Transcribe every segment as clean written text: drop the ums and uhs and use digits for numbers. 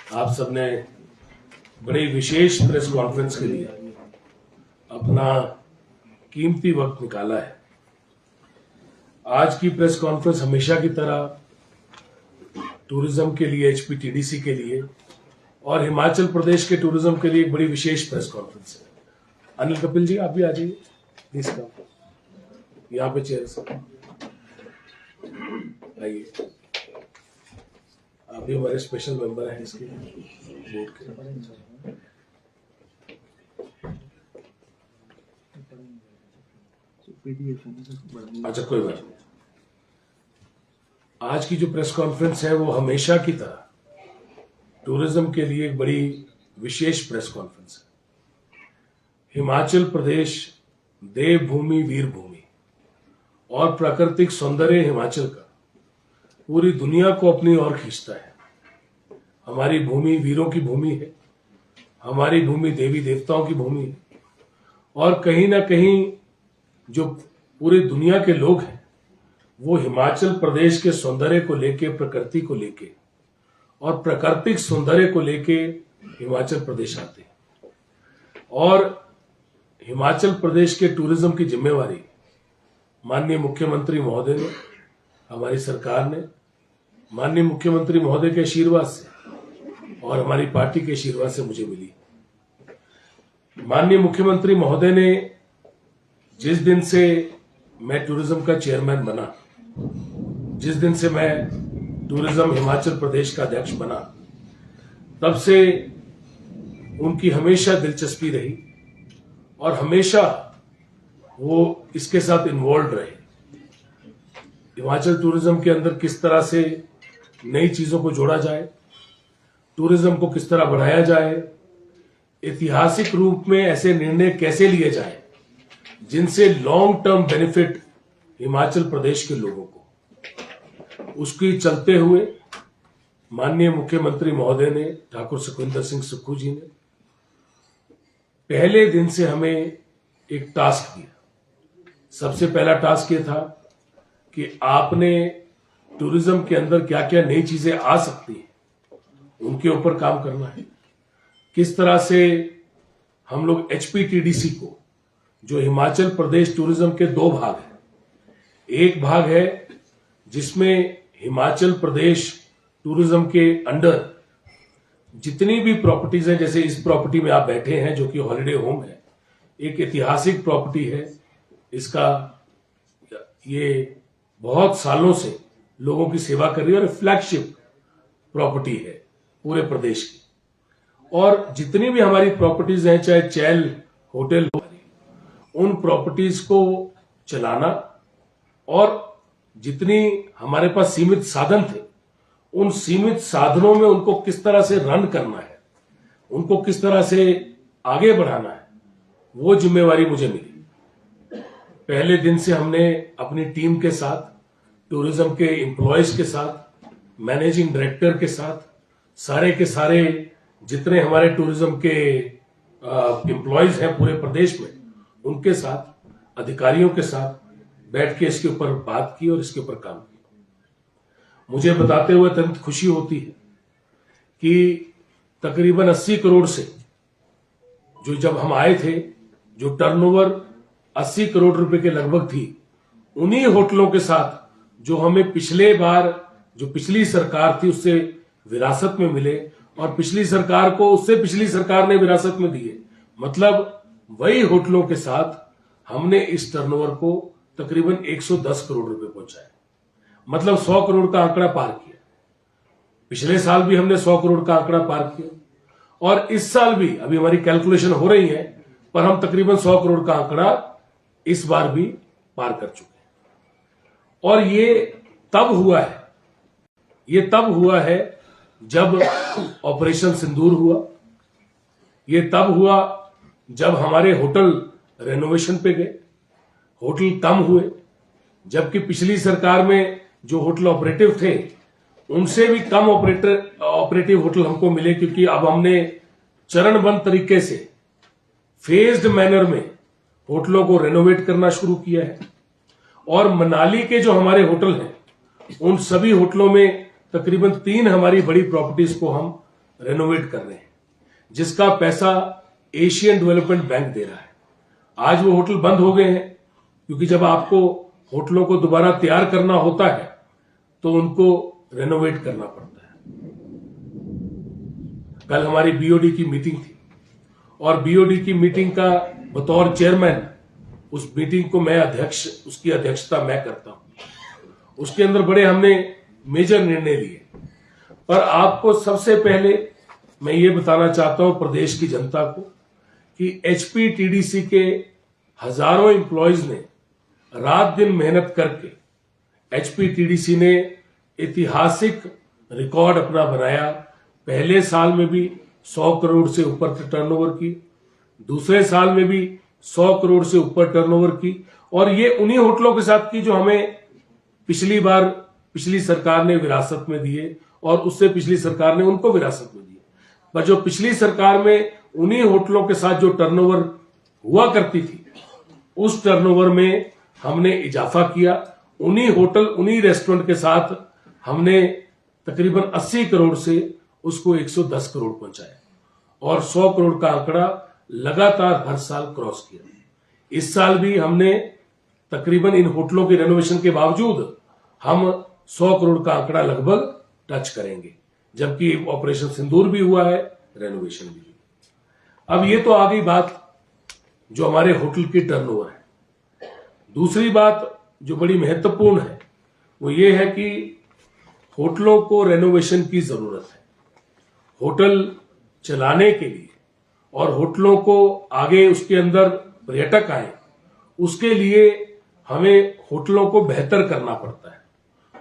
आप सबने बड़े विशेष प्रेस कॉन्फ्रेंस के लिए अपना कीमती वक्त निकाला है। आज की प्रेस कॉन्फ्रेंस हमेशा की तरह टूरिज्म के लिए, एचपीटीडीसी के लिए और हिमाचल प्रदेश के टूरिज्म के लिए एक बड़ी विशेष प्रेस कॉन्फ्रेंस है। अनिल कपिल जी, आप भी आ जाइए प्लीज। का यहाँ पे चेयर सर आइए, आप भी हमारे स्पेशल मेंबर हैं इसके बोर्ड के। अच्छा, कोई बात नहीं। आज की जो प्रेस कॉन्फ्रेंस है वो हमेशा की तरह टूरिज्म के लिए एक बड़ी विशेष प्रेस कॉन्फ्रेंस है। हिमाचल प्रदेश देवभूमि, वीरभूमि और प्राकृतिक सौंदर्य हिमाचल का पूरी दुनिया को अपनी ओर खींचता है। हमारी भूमि वीरों की भूमि है, हमारी भूमि देवी देवताओं की भूमि है और कहीं ना कहीं जो पूरी दुनिया के लोग हैं वो हिमाचल प्रदेश के सौंदर्य को लेके, प्रकृति को लेके और प्राकृतिक सौंदर्य को लेके हिमाचल प्रदेश आते हैं। और हिमाचल प्रदेश के टूरिज्म की जिम्मेवारी माननीय मुख्यमंत्री महोदय ने, हमारी सरकार ने, माननीय मुख्यमंत्री महोदय के आशीर्वाद से और हमारी पार्टी के आशीर्वाद से मुझे मिली। माननीय मुख्यमंत्री महोदय ने जिस दिन से मैं टूरिज्म का चेयरमैन बना, जिस दिन से मैं टूरिज्म हिमाचल प्रदेश का अध्यक्ष बना, तब से उनकी हमेशा दिलचस्पी रही और हमेशा वो इसके साथ इन्वॉल्व रहे। हिमाचल टूरिज्म के अंदर किस तरह से नई चीजों को जोड़ा जाए, टूरिज्म को किस तरह बढ़ाया जाए, ऐतिहासिक रूप में ऐसे निर्णय कैसे लिए जाए जिनसे long term benefit Himachal Pradesh के लोगों को, उसकी चलते हुए माननीय मुख्यमंत्री महोदय ने, ठाकुर सुखविंदर सिंह सुक्खू जी ने पहले दिन से हमें एक टास्क दिया। सबसे पहला टास्क ये था कि आपने टूरिज्म के अंदर क्या क्या नई चीजें आ सकती हैं उनके ऊपर काम करना है। किस तरह से हम लोग एचपीटीडीसी को, जो हिमाचल प्रदेश टूरिज्म के दो भाग हैं, एक भाग है जिसमें हिमाचल प्रदेश टूरिज्म के अंडर जितनी भी प्रॉपर्टीज हैं, जैसे इस प्रॉपर्टी में आप बैठे हैं जो कि हॉलिडे होम है, एक ऐतिहासिक प्रॉपर्टी है। इसका ये बहुत सालों से लोगों की सेवा कर रही है और फ्लैगशिप प्रॉपर्टी है पूरे प्रदेश की। और जितनी भी हमारी प्रॉपर्टीज हैं, चाहे चैल होटल, उन प्रॉपर्टीज को चलाना और जितनी हमारे पास सीमित साधन थे, उन सीमित साधनों में उनको किस तरह से रन करना है, उनको किस तरह से आगे बढ़ाना है, वो जिम्मेवारी मुझे मिली। पहले दिन से हमने अपनी टीम के साथ, टूरिज्म के एम्प्लॉयज के साथ, मैनेजिंग डायरेक्टर के साथ, सारे के सारे जितने हमारे टूरिज्म के एम्प्लॉयज हैं पूरे प्रदेश में, उनके साथ, अधिकारियों के साथ बैठ के इसके ऊपर बात की और इसके ऊपर काम किया। मुझे बताते हुए अत्यंत खुशी होती है कि तकरीबन 80 करोड़ से, जो जब हम आए थे, जो टर्नओवर 80 करोड़ रुपए के लगभग थी, उन्हीं होटलों के साथ जो हमें पिछले बार, जो पिछली सरकार थी उससे विरासत में मिले और पिछली सरकार को उससे पिछली सरकार ने विरासत में दिए, मतलब वही होटलों के साथ हमने इस टर्नओवर को तकरीबन 110 करोड़ रुपए पहुंचाए, मतलब 100 करोड़ का आंकड़ा पार किया। पिछले साल भी हमने 100 करोड़ का आंकड़ा पार किया और इस साल भी, अभी हमारी कैलकुलेशन हो रही है, पर हम तकरीबन 100 करोड़ का आंकड़ा इस बार भी पार कर चुके हैं। और ये तब हुआ है जब ऑपरेशन सिंदूर हुआ, ये तब हुआ जब हमारे होटल रेनोवेशन पे गए, होटल कम हुए, जबकि पिछली सरकार में जो होटल ऑपरेटिव थे उनसे भी कम ऑपरेटिव होटल हमको मिले, क्योंकि अब हमने चरणबद्ध तरीके से, फेज्ड मैनर में होटलों को रेनोवेट करना शुरू किया है। और मनाली के जो हमारे होटल हैं, उन सभी होटलों में तकरीबन 3 हमारी बड़ी प्रॉपर्टीज को हम रेनोवेट कर रहे हैं, जिसका पैसा एशियन डेवलपमेंट बैंक दे रहा है। आज वो होटल बंद हो गए हैं, क्योंकि जब आपको होटलों को दोबारा तैयार करना होता है तो उनको रेनोवेट करना पड़ता है। कल हमारी बीओडी की मीटिंग थी और बीओडी की मीटिंग का बतौर चेयरमैन उस मीटिंग को मैं उसकी अध्यक्षता मैं करता हूं। उसके अंदर बड़े हमने मेजर निर्णय लिए, पर आपको सबसे पहले मैं ये बताना चाहता हूं प्रदेश की जनता को कि एचपीटीडीसी के हजारों एम्प्लॉयज ने रात दिन मेहनत करके एचपीटीडीसी ने ऐतिहासिक रिकॉर्ड अपना बनाया। पहले साल में भी 100 करोड़ से ऊपर टर्नओवर की, दूसरे साल में भी 100 करोड़ से ऊपर टर्नओवर की, और ये उन्हीं होटलों के साथ की जो हमें पिछली सरकार ने विरासत में दिए और उससे पिछली सरकार ने उनको विरासत में दिए। पर जो पिछली सरकार में उन्हीं होटलों के साथ जो टर्नओवर हुआ करती थी, उस टर्नओवर में हमने इजाफा किया। उन्हीं होटल, उन्हीं रेस्टोरेंट के साथ हमने तकरीबन 80 करोड़ से उसको 110 करोड़ पहुंचाया और 100 करोड़ का आंकड़ा लगातार हर साल क्रॉस किया। इस साल भी हमने तकरीबन इन होटलों के रेनोवेशन के बावजूद हम 100 करोड़ का आंकड़ा लगभग टच करेंगे, जबकि ऑपरेशन सिंदूर भी हुआ है, रेनोवेशन भी। अब ये तो आ गई बात जो हमारे होटल की टर्नओवर है। दूसरी बात जो बड़ी महत्वपूर्ण है वो ये है कि होटलों को रेनोवेशन की जरूरत है। होटल चलाने के लिए और होटलों को आगे उसके अंदर पर्यटक आए, उसके लिए हमें होटलों को बेहतर करना पड़ता है।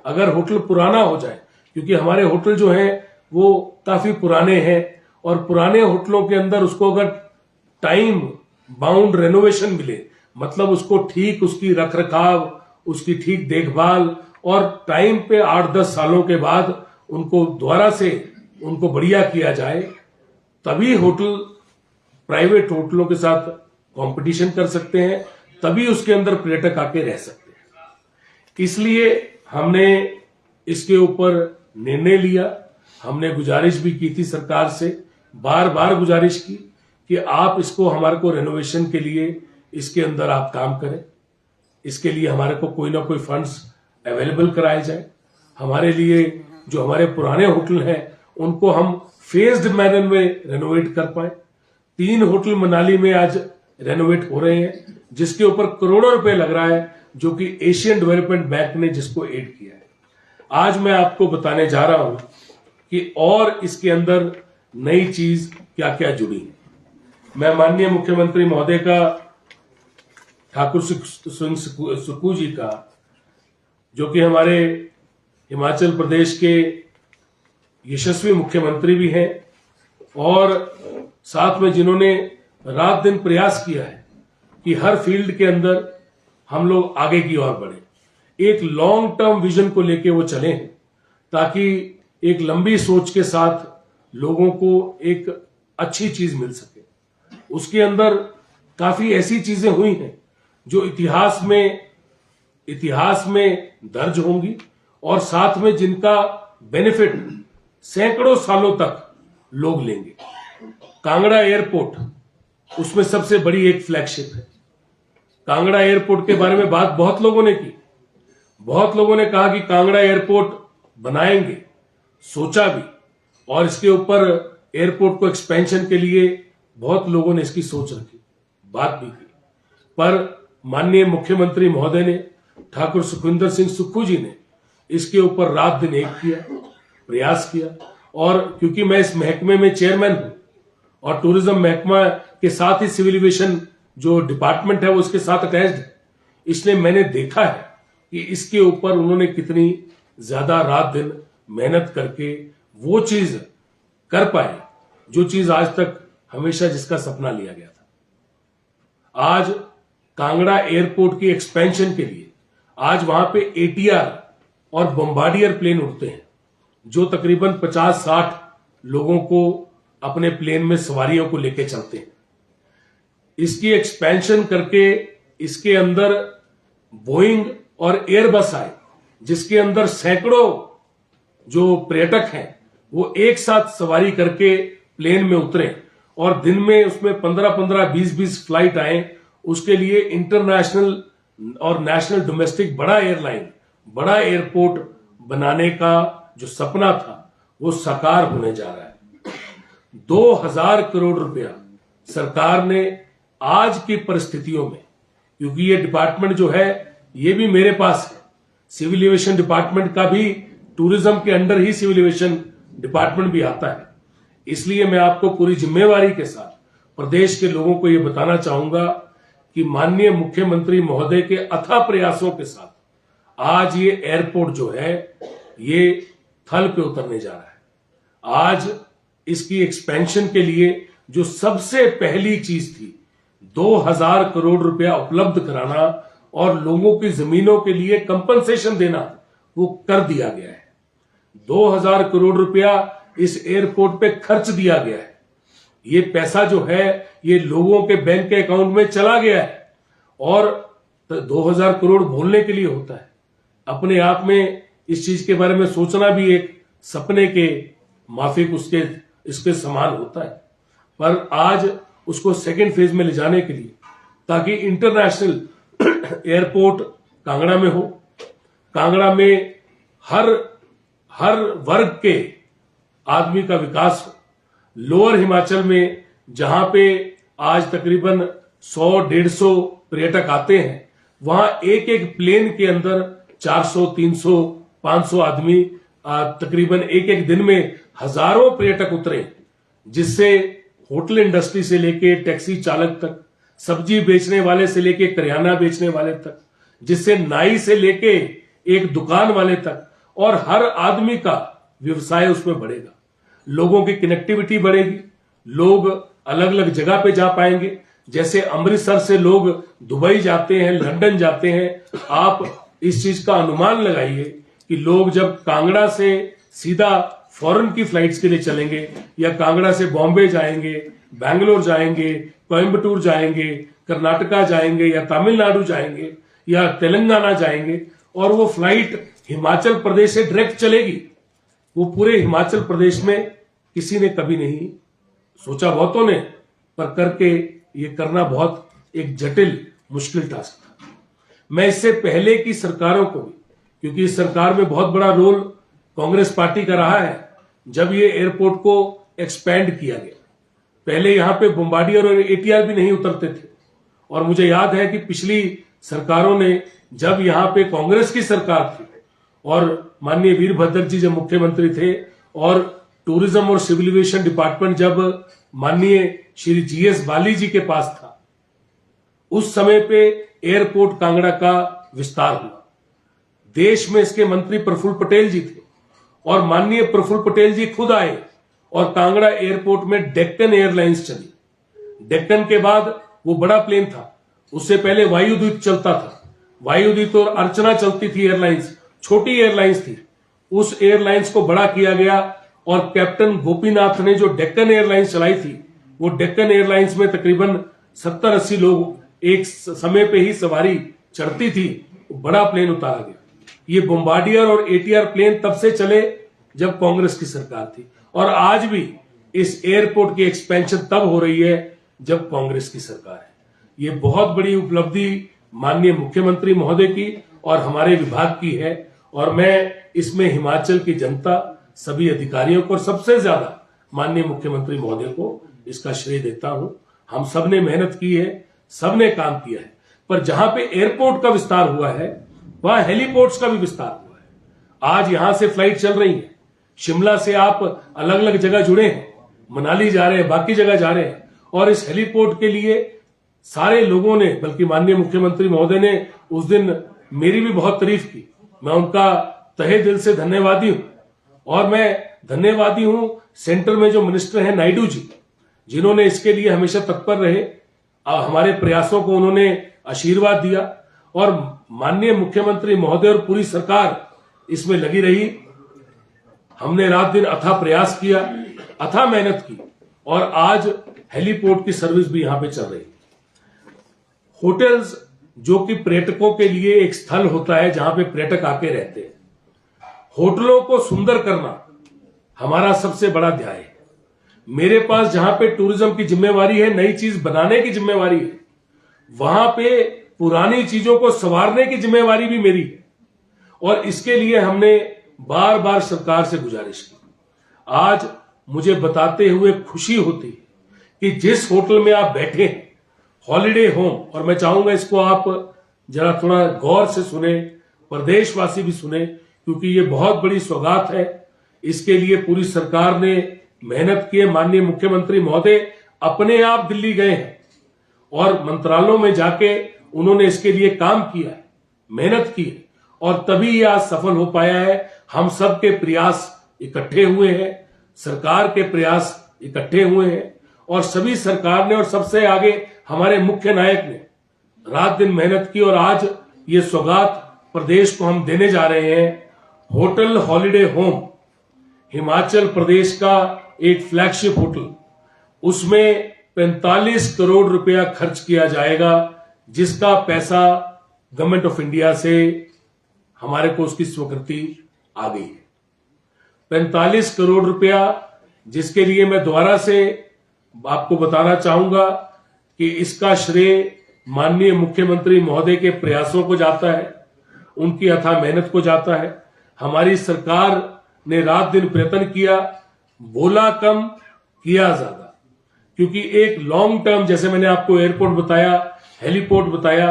अगर होटल पुराना हो जाए, क्योंकि हमारे होटल जो हैं वो काफी पुराने हैं, और पुराने होटलों के अंदर उसको अगर टाइम बाउंड रेनोवेशन मिले, मतलब उसको ठीक उसकी रख रखाव, उसकी ठीक देखभाल, और टाइम पे 8-10 सालों के बाद उनको दोबारा से उनको बढ़िया किया जाए, तभी होटल प्राइवेट होटलों के साथ कंपटीशन कर सकते हैं, तभी उसके अंदर पर्यटक आके रह सकते हैं। इसलिए हमने इसके ऊपर निर्णय लिया। हमने गुजारिश भी की थी सरकार से, बार बार गुजारिश की कि आप इसको हमारे को रेनोवेशन के लिए इसके अंदर आप काम करें, इसके लिए हमारे को कोई ना कोई फंड्स अवेलेबल कराए जाए। हमारे लिए जो हमारे पुराने होटल हैं उनको हम फेज्ड मैनर में रेनोवेट कर पाए। 3 होटल मनाली में आज रेनोवेट हो रहे हैं, जिसके ऊपर करोड़ों रुपए लग रहा है, जो कि एशियन डेवलपमेंट बैंक ने जिसको एड किया है। आज मैं आपको बताने जा रहा हूं कि और इसके अंदर नई चीज क्या क्या जुड़ी है। मैं माननीय मुख्यमंत्री महोदय का, ठाकुर सुक्खू जी का, जो कि हमारे हिमाचल प्रदेश के यशस्वी मुख्यमंत्री भी हैं और साथ में जिन्होंने रात दिन प्रयास किया है कि हर फील्ड के अंदर हम लोग आगे की ओर बढ़े, एक लॉन्ग टर्म विजन को लेके वो चले हैं, ताकि एक लंबी सोच के साथ लोगों को एक अच्छी चीज मिल सके। उसके अंदर काफी ऐसी चीजें हुई हैं जो इतिहास में दर्ज होंगी और साथ में जिनका बेनिफिट सैकड़ों सालों तक लोग लेंगे। कांगड़ा एयरपोर्ट उसमें सबसे बड़ी एक फ्लैगशिप है। कांगड़ा एयरपोर्ट के बारे में बात बहुत लोगों ने की, बहुत लोगों ने कहा कि कांगड़ा एयरपोर्ट बनाएंगे, सोचा भी, और इसके ऊपर एयरपोर्ट को एक्सपेंशन के लिए बहुत लोगों ने इसकी सोच रखी, बात भी की। पर माननीय मुख्यमंत्री महोदय ने, ठाकुर सुखविंदर सिंह सुक्खू जी ने इसके ऊपर रात दिन एक किया, प्रयास किया। और क्योंकि मैं इस महकमे में चेयरमैन हूं और टूरिज्म महकमा के साथ ही सिविल एविएशन जो डिपार्टमेंट है वो उसके साथ अटैच्ड है, इसलिए मैंने देखा है कि इसके ऊपर उन्होंने कितनी ज्यादा रात दिन मेहनत करके वो चीज कर पाए जो चीज आज तक हमेशा जिसका सपना लिया गया था। आज कांगड़ा एयरपोर्ट की एक्सपेंशन के लिए आज वहां पे ATR और बम्बार्डियर प्लेन उड़ते हैं, जो तकरीबन 50-60 लोगों को अपने प्लेन में सवारियों को लेके चलते हैं। इसकी एक्सपेंशन करके इसके अंदर बोइंग और एयरबस आए, जिसके अंदर सैकड़ों जो पर्यटक हैं वो एक साथ सवारी करके प्लेन में उतरे और दिन में उसमें 15-15, 20-20 फ्लाइट आए। उसके लिए इंटरनेशनल और नेशनल डोमेस्टिक बड़ा एयरलाइन, बड़ा एयरपोर्ट बनाने का जो सपना था वो साकार होने जा रहा है। 2000 करोड़ रुपया सरकार ने आज की परिस्थितियों में, क्योंकि ये डिपार्टमेंट जो है ये भी मेरे पास है, सिविल एविएशन डिपार्टमेंट का भी, टूरिज्म के अंडर ही सिविल एविएशन डिपार्टमेंट भी आता है। इसलिए मैं आपको पूरी जिम्मेवारी के साथ प्रदेश के लोगों को ये बताना चाहूंगा कि माननीय मुख्यमंत्री महोदय के अथाह प्रयासों के साथ आज ये एयरपोर्ट जो है ये थल पे उतरने जा रहा है। आज इसकी एक्सपेंशन के लिए जो सबसे पहली चीज थी 2000 करोड़ रुपया उपलब्ध कराना और लोगों की जमीनों के लिए कंपनसेशन देना, वो कर दिया गया है। 2000 करोड़ रुपया इस एयरपोर्ट पे खर्च दिया गया है। ये पैसा जो है ये लोगों के बैंक के अकाउंट में चला गया है। और 2000 करोड़ बोलने के लिए होता है, अपने आप में इस चीज के बारे में सोचना भी एक सपने के माफिक उसके इसके समान होता है। पर आज उसको सेकेंड फेज में ले जाने के लिए, ताकि इंटरनेशनल एयरपोर्ट कांगड़ा में हो, कांगड़ा में हर वर्ग के आदमी का विकास हो। लोअर हिमाचल में जहां पे आज तकरीबन 100-150 पर्यटक आते हैं, वहां एक एक प्लेन के अंदर 400, 300, 500 आदमी तकरीबन एक एक दिन में हजारों पर्यटक उतरे, जिससे होटल इंडस्ट्री से लेके टैक्सी चालक तक, सब्जी बेचने वाले से लेके करियाना बेचने वाले तक, जिससे नाई से लेके एक दुकान वाले तक, और हर आदमी का व्यवसाय उसमें बढ़ेगा। लोगों की कनेक्टिविटी बढ़ेगी, लोग अलग अलग जगह पे जा पाएंगे। जैसे अमृतसर से लोग दुबई जाते हैं, लंदन जाते हैं, आप इस चीज का अनुमान लगाइए कि लोग जब कांगड़ा से सीधा फॉरेन की फ्लाइट्स के लिए चलेंगे, या कांगड़ा से बॉम्बे जाएंगे, बैंगलोर जाएंगे, कोयम्बटूर जाएंगे, कर्नाटका जाएंगे, या तमिलनाडु जाएंगे, या तेलंगाना जाएंगे, और वो फ्लाइट हिमाचल प्रदेश से डायरेक्ट चलेगी। वो पूरे हिमाचल प्रदेश में किसी ने कभी नहीं सोचा, बहुतों ने, पर करके ये करना बहुत एक जटिल मुश्किल टास्क था। मैं इससे पहले की सरकारों को भी, क्योंकि इस सरकार में बहुत बड़ा रोल कांग्रेस पार्टी का रहा है, जब ये एयरपोर्ट को एक्सपेंड किया गया, पहले यहां पे बोम्बार्डियर और एटीआर भी नहीं उतरते थे। और मुझे याद है कि पिछली सरकारों ने, जब यहां पे कांग्रेस की सरकार थी और माननीय वीरभद्र जी जब मुख्यमंत्री थे, और टूरिज्म और सिविल एविएशन डिपार्टमेंट जब माननीय श्री जीएस बाली जी के पास था, उस समय पे एयरपोर्ट कांगड़ा का विस्तार हुआ। देश में इसके मंत्री प्रफुल्ल पटेल जी थे, और माननीय प्रफुल्ल पटेल जी खुद आए और कांगड़ा एयरपोर्ट में डेक्कन एयरलाइंस चली। डेक्कन के बाद वो बड़ा प्लेन था, उससे पहले वायुदूत चलता था, वायुदूत और अर्चना चलती थी एयरलाइंस, छोटी एयरलाइंस थी। उस एयरलाइंस को बड़ा किया गया, और कैप्टन गोपीनाथ ने जो डेक्कन एयरलाइंस चलाई थी, वो डेक्कन एयरलाइंस में तकरीबन 70-80 लोग एक समय पे ही सवारी चढ़ती थी। बड़ा प्लेन उतारा गया। ये बोम्बार्डियर और एटीआर प्लेन तब से चले जब कांग्रेस की सरकार थी, और आज भी इस एयरपोर्ट की एक्सपेंशन तब हो रही है जब कांग्रेस की सरकार है। ये बहुत बड़ी उपलब्धि माननीय मुख्यमंत्री महोदय की और हमारे विभाग की है, और मैं इसमें हिमाचल की जनता, सभी अधिकारियों को, और सबसे ज्यादा माननीय मुख्यमंत्री महोदय को इसका श्रेय देता हूं। हम सब ने मेहनत की है, सबने काम किया है, पर जहां पे एयरपोर्ट का विस्तार हुआ है वहां हेलीपोर्ट्स का भी विस्तार हुआ है। आज यहां से फ्लाइट चल रही है, शिमला से आप अलग अलग जगह जुड़े हैं, मनाली जा रहे हैं, बाकी जगह जा रहे हैं, और इस हेलीपोर्ट के लिए सारे लोगों ने, बल्कि माननीय मुख्यमंत्री महोदय ने उस दिन मेरी भी बहुत तारीफ की। मैं उनका तहे दिल से धन्यवादी हूं। और मैं धन्यवादी हूं सेंटर में जो मिनिस्टर हैं नायडू जी, जिन्होंने इसके लिए हमेशा तत्पर रहे, हमारे प्रयासों को उन्होंने आशीर्वाद दिया, और माननीय मुख्यमंत्री महोदय और पूरी सरकार इसमें लगी रही। हमने रात दिन अथाह प्रयास किया, अथाह मेहनत की, और आज हेलीपोर्ट की सर्विस भी यहां पे चल रही है। होटल्स, जो कि पर्यटकों के लिए एक स्थल होता है जहां पे पर्यटक आके रहते हैं, होटलों को सुंदर करना हमारा सबसे बड़ा ध्यान है। मेरे पास जहां पे टूरिज्म की जिम्मेवारी है, नई चीज बनाने की जिम्मेवारी है, वहां पे पुरानी चीजों को संवारने की जिम्मेवारी भी मेरी है। और इसके लिए हमने बार बार सरकार से गुजारिश की। आज मुझे बताते हुए खुशी होती है कि जिस होटल में आप बैठे हैं, हॉलिडे होम, और मैं चाहूंगा इसको आप जरा थोड़ा गौर से सुने, प्रदेशवासी भी सुने, क्योंकि ये बहुत बड़ी सौगात है। इसके लिए पूरी सरकार ने मेहनत की है। माननीय मुख्यमंत्री महोदय अपने आप दिल्ली गए हैं और मंत्रालयों में जाके उन्होंने इसके लिए काम किया है, मेहनत की है, और तभी ये आज सफल हो पाया है। हम सब के प्रयास इकट्ठे हुए हैं, सरकार के प्रयास इकट्ठे हुए हैं, और सभी सरकार ने और सबसे आगे हमारे मुख्य नायक ने रात दिन मेहनत की, और आज ये सौगात प्रदेश को हम देने जा रहे हैं। Hotel holiday home Himachal Pradesh का एक फ्लैगशिप होटल, उसमें 45 करोड़ रुपया खर्च किया जाएगा, जिसका पैसा गवर्नमेंट ऑफ इंडिया से हमारे को उसकी स्वीकृति आ गई है। 45 करोड़ रुपया, जिसके लिए मैं दोबारा से आपको बताना चाहूंगा कि इसका श्रेय माननीय मुख्यमंत्री महोदय के प्रयासों को जाता है, उनकी अथाह मेहनत को जाता है। हमारी सरकार ने रात दिन प्रयत्न किया, बोला कम किया ज्यादा, क्योंकि एक लॉन्ग टर्म, जैसे मैंने आपको एयरपोर्ट बताया, हेलीपोर्ट बताया,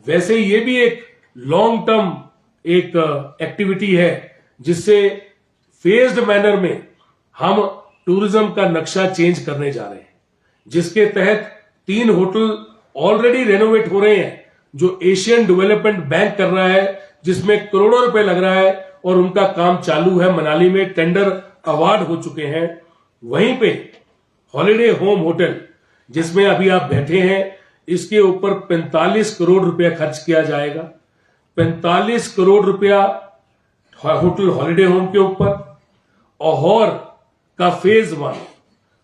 वैसे ये भी एक लॉन्ग टर्म एक एक्टिविटी है, जिससे फेज्ड मैनर में हम टूरिज्म का नक्शा चेंज करने जा रहे हैं, जिसके तहत 3 होटल ऑलरेडी रेनोवेट हो रहे हैं, जो एशियन डेवलपमेंट बैंक कर रहा है, जिसमें करोड़ों रुपए लग रहा है, और उनका काम चालू है। मनाली में टेंडर अवार्ड हो चुके हैं। वहीं पे हॉलिडे होम होटल, जिसमें अभी आप बैठे हैं, इसके ऊपर 45 करोड़ रुपया खर्च किया जाएगा। 45 करोड़ रुपया होटल हॉलिडे होम के ऊपर। अहौर का फेज 1,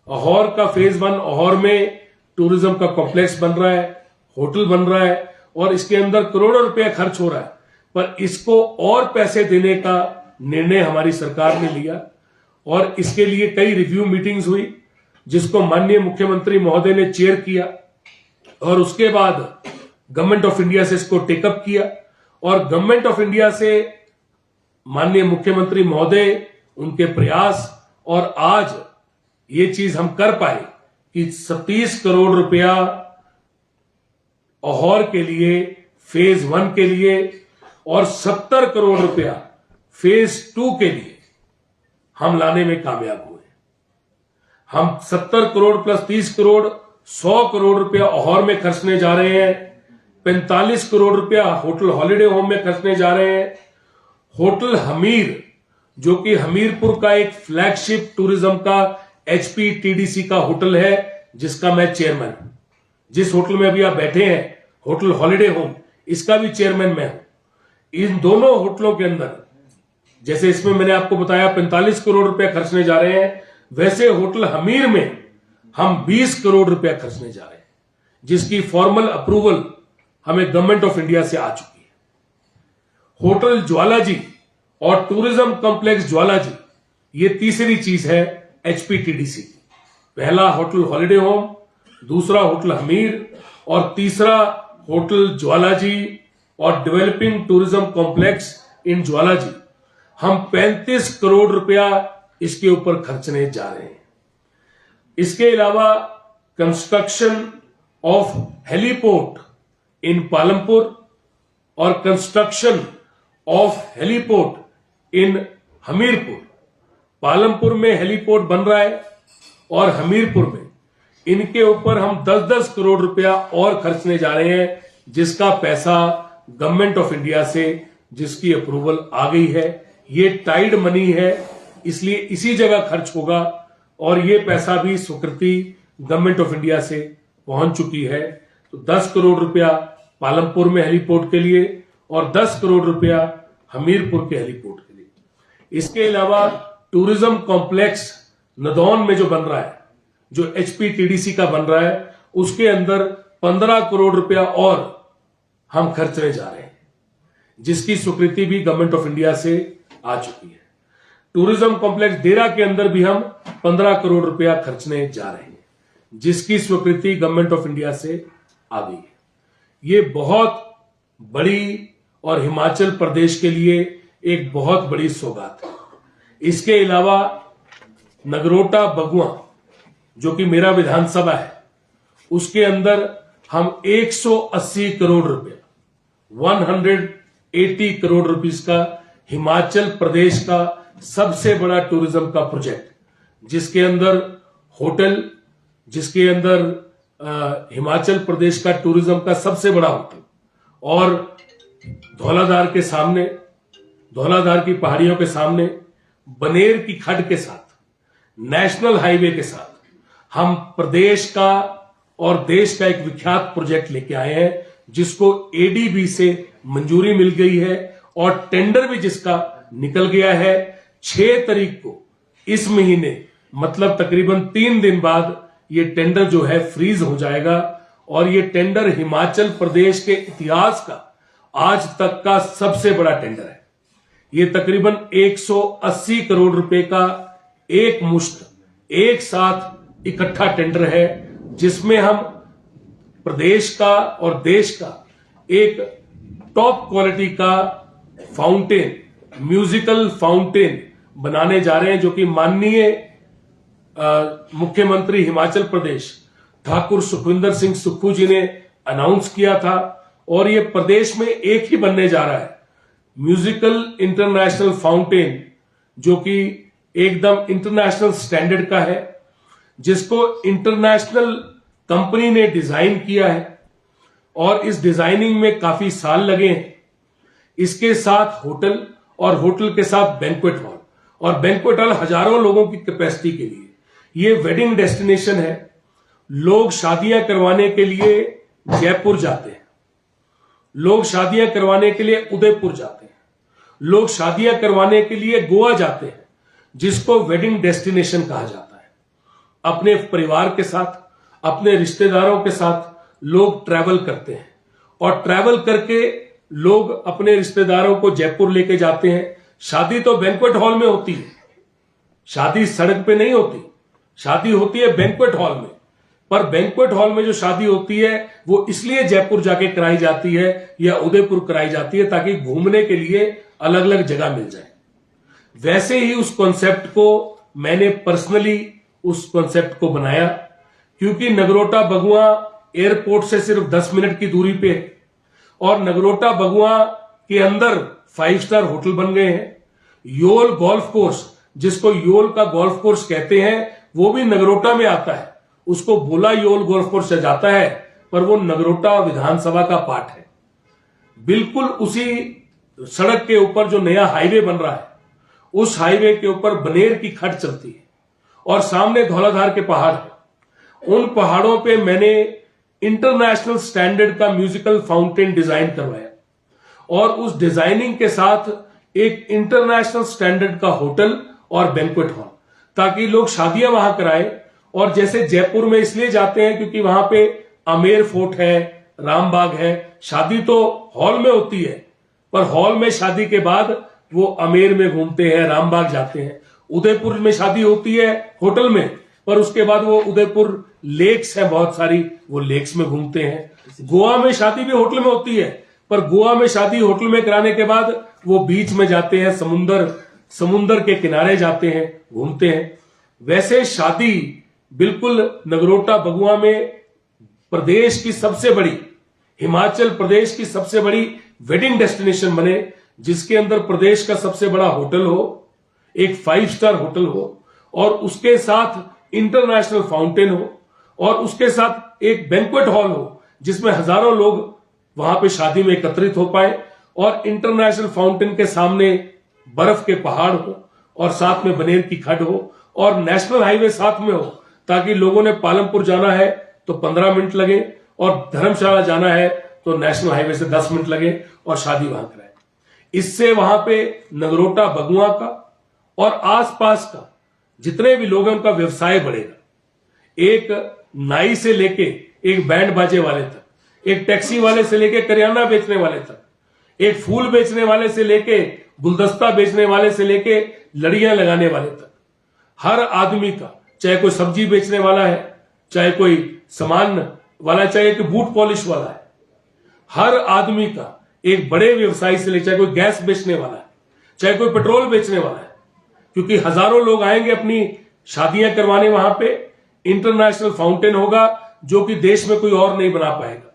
अहौर में टूरिज्म का कॉम्प्लेक्स बन रहा है, होटल बन रहा है, और इसके अंदर करोड़ों रुपया खर्च हो रहा है, पर इसको और पैसे देने का निर्णय हमारी सरकार ने लिया, और इसके लिए कई रिव्यू मीटिंग्स हुई, जिसको माननीय मुख्यमंत्री महोदय ने चेयर किया, और उसके बाद गवर्नमेंट ऑफ इंडिया से इसको टेकअप किया, और गवर्नमेंट ऑफ इंडिया से माननीय मुख्यमंत्री महोदय, उनके प्रयास, और आज ये चीज हम कर पाए कि 37 करोड़ रुपया अहौर के लिए फेज 1 के लिए, और 70 करोड़ रुपया फेज 2 के लिए हम लाने में कामयाब हुए। हम 70 करोड़ प्लस 30 करोड़ 100 करोड़ रुपया अहौर में खर्चने जा रहे हैं। 45 करोड़ रुपया होटल हॉलिडे होम में खर्चने जा रहे हैं। होटल हमीर, जो कि हमीरपुर का एक फ्लैगशिप टूरिज्म का HPTDC का होटल है, जिसका मैं चेयरमैन हूं। जिस होटल में अभी आप बैठे हैं, होटल हॉलिडे होम, इसका भी चेयरमैन मैं हूं। इन दोनों होटलों के अंदर, जैसे इसमें मैंने आपको बताया 45 करोड़ रुपया खर्चने जा रहे हैं, वैसे होटल हमीर में हम 20 करोड़ रुपया खर्चने जा रहे हैं, जिसकी फॉर्मल अप्रूवल हमें गवर्नमेंट ऑफ इंडिया से आ चुकी है। होटल ज्वालाजी और टूरिज्म कॉम्प्लेक्स ज्वालाजी, ये तीसरी चीज है HPTDC। पहला होटल हॉलिडे होम, दूसरा होटल हमीर, और तीसरा होटल ज्वालाजी और developing tourism complex in Jwalaji. हम 35 करोड़ रुपया इसके ऊपर खर्चने जा रहे हैं। इसके अलावा कंस्ट्रक्शन ऑफ हेलीपोर्ट इन पालमपुर और कंस्ट्रक्शन ऑफ हेलीपोर्ट इन हमीरपुर। पालमपुर में हेलीपोर्ट बन रहा है, और हमीरपुर में, इनके ऊपर हम 10-10 करोड़ रुपया और खर्चने जा रहे हैं, जिसका पैसा गवर्नमेंट ऑफ इंडिया से, जिसकी अप्रूवल आ गई है। ये टाइड मनी है, इसलिए इसी जगह खर्च होगा, और ये पैसा भी स्वीकृति गवर्नमेंट ऑफ इंडिया से पहुंच चुकी है। तो 10 करोड़ रुपया पालमपुर में हेलीपोर्ट के लिए, और 10 करोड़ रुपया हमीरपुर के हेलीपोर्ट के लिए। इसके अलावा टूरिज्म कॉम्प्लेक्स नदौन में जो बन रहा है, जो HPTDC का बन रहा है, उसके अंदर 15 करोड़ रुपया और हम खर्चने जा रहे हैं, जिसकी स्वीकृति भी गवर्नमेंट ऑफ इंडिया से आ चुकी है। टूरिज्म कॉम्प्लेक्स डेरा के अंदर भी हम 15 करोड़ रुपया खर्चने जा रहे हैं, जिसकी स्वीकृति गवर्नमेंट ऑफ इंडिया से आ गई है। ये बहुत बड़ी और हिमाचल प्रदेश के लिए एक बहुत बड़ी सौगात है। इसके अलावा नगरोटा बगुआ, जो कि मेरा विधानसभा है, उसके अंदर हम 180 करोड़ रुपया 180 करोड़ रुपीस का हिमाचल प्रदेश का सबसे बड़ा टूरिज्म का प्रोजेक्ट, जिसके अंदर होटल, जिसके अंदर हिमाचल प्रदेश का टूरिज्म का सबसे बड़ा होटल, और धौलाधार के सामने, धौलाधार की पहाड़ियों के सामने बनेर की खड्ड के साथ, नेशनल हाईवे के साथ हम प्रदेश का और देश का एक विख्यात प्रोजेक्ट लेके आए हैं, जिसको एडीबी से मंजूरी मिल गई है और टेंडर भी जिसका निकल गया है। 6 तारीख को इस महीने, मतलब तकरीबन 3 दिन बाद ये टेंडर जो है फ्रीज हो जाएगा, और ये टेंडर हिमाचल प्रदेश के इतिहास का आज तक का सबसे बड़ा टेंडर है। ये तकरीबन 180 करोड़ रुपए का एक मुश्त, एक साथ इकट्ठा टेंडर है, जिसमें हम प्रदेश का और देश का एक टॉप क्वालिटी का फाउंटेन, म्यूजिकल फाउंटेन बनाने जा रहे हैं, जो कि माननीय मुख्यमंत्री हिमाचल प्रदेश ठाकुर सुखविंदर सिंह सुक्खू जी ने अनाउंस किया था, और ये प्रदेश में एक ही बनने जा रहा है, म्यूजिकल इंटरनेशनल फाउंटेन, जो कि एकदम इंटरनेशनल स्टैंडर्ड का है, जिसको इंटरनेशनल कंपनी ने डिजाइन किया है, और इस डिजाइनिंग में काफी साल लगे हैं। इसके साथ होटल, और होटल के साथ बैंक्वेट हॉल, और बैंक्वेट हॉल हजारों लोगों की कैपेसिटी के लिए। ये वेडिंग डेस्टिनेशन है। लोग शादियां करवाने के लिए जयपुर जाते हैं, लोग शादियां करवाने के लिए उदयपुर जाते हैं, लोग शादियां करवाने के लिए गोवा जाते हैं, जिसको वेडिंग डेस्टिनेशन कहा जाता है। अपने परिवार के साथ, अपने रिश्तेदारों के साथ लोग ट्रैवल करते हैं, और ट्रैवल करके लोग अपने रिश्तेदारों को जयपुर लेके जाते हैं। शादी तो बैंक्वेट हॉल में होती है, शादी सड़क पे नहीं होती, शादी होती है बैंक्वेट हॉल में। पर बैंक्वेट हॉल में जो शादी होती है वो इसलिए जयपुर जाके कराई जाती है या उदयपुर कराई जाती है, ताकि घूमने के लिए अलग अलग जगह मिल जाए। वैसे ही उस कॉन्सेप्ट को मैंने पर्सनली उस कॉन्सेप्ट को बनाया, क्योंकि नगरोटा बगुआ एयरपोर्ट से सिर्फ 10 मिनट की दूरी पे है, और नगरोटा बगुआ के अंदर 5 स्टार होटल बन गए हैं। योल गोल्फ कोर्स, जिसको योल का गोल्फ कोर्स कहते हैं, वो भी नगरोटा में आता है। उसको बोला योल गोल्फ कोर्स जाता है, पर वो नगरोटा विधानसभा का पार्ट है। बिल्कुल उसी सड़क के ऊपर जो नया हाईवे बन रहा है, उस हाईवे के ऊपर बनेर की खड्ड चलती है, और सामने धौलाधार के पहाड़ है। उन पहाड़ों पे मैंने इंटरनेशनल स्टैंडर्ड का म्यूजिकल फाउंटेन डिजाइन करवाया, और उस डिजाइनिंग के साथ एक इंटरनेशनल स्टैंडर्ड का होटल और बैंक्वेट हॉल, ताकि लोग शादियां वहां कराएं। और जैसे जयपुर में इसलिए जाते हैं क्योंकि वहां पे आमेर फोर्ट है, रामबाग है। शादी तो हॉल में होती है, पर हॉल में शादी के बाद वो आमेर में घूमते हैं, रामबाग जाते हैं। उदयपुर में शादी होती है होटल में, पर उसके बाद वो उदयपुर लेक्स है बहुत सारी, वो लेक्स में घूमते हैं। गोवा में शादी भी होटल में होती है, पर गोवा में शादी होटल में कराने के बाद वो बीच में जाते हैं, समुंदर के किनारे जाते हैं, घूमते हैं। वैसे शादी बिल्कुल नगरोटा बगुआ में प्रदेश की सबसे बड़ी, हिमाचल प्रदेश की सबसे बड़ी वेडिंग डेस्टिनेशन बने, जिसके अंदर प्रदेश का सबसे बड़ा होटल हो, एक 5 स्टार होटल हो, और उसके साथ इंटरनेशनल फाउंटेन हो, और उसके साथ एक बैंक्वेट हॉल हो, जिसमें हजारों लोग वहां पे शादी में एकत्रित हो पाए, और इंटरनेशनल फाउंटेन के सामने बर्फ के पहाड़ हो, और साथ में बनेर की खड्ड हो, और नेशनल हाईवे साथ में हो, ताकि लोगों ने पालमपुर जाना है तो 15 मिनट लगे, और धर्मशाला जाना है तो नेशनल हाईवे से 10 मिनट लगे, और शादी वहां कराए। इससे वहां पे नगरोटा बगुआ का और आसपास का जितने भी लोगों का व्यवसाय बढ़ेगा। एक नाई से लेके एक बैंड बाजे वाले तक, एक टैक्सी वाले से लेके करियाना बेचने वाले तक, एक फूल बेचने वाले से लेके गुलदस्ता बेचने वाले से लेके लड़ियां लगाने वाले तक, हर आदमी का, चाहे कोई सब्जी बेचने वाला है, चाहे कोई सामान वाला, चाहे कोई बूट पॉलिश वाला है, हर आदमी का, एक बड़े व्यवसायी से लेकर, चाहे कोई गैस बेचने वाला है, चाहे कोई पेट्रोल बेचने वाला है, क्योंकि हजारों लोग आएंगे अपनी शादियां करवाने। वहां पे इंटरनेशनल फाउंटेन होगा जो कि देश में कोई और नहीं बना पाएगा,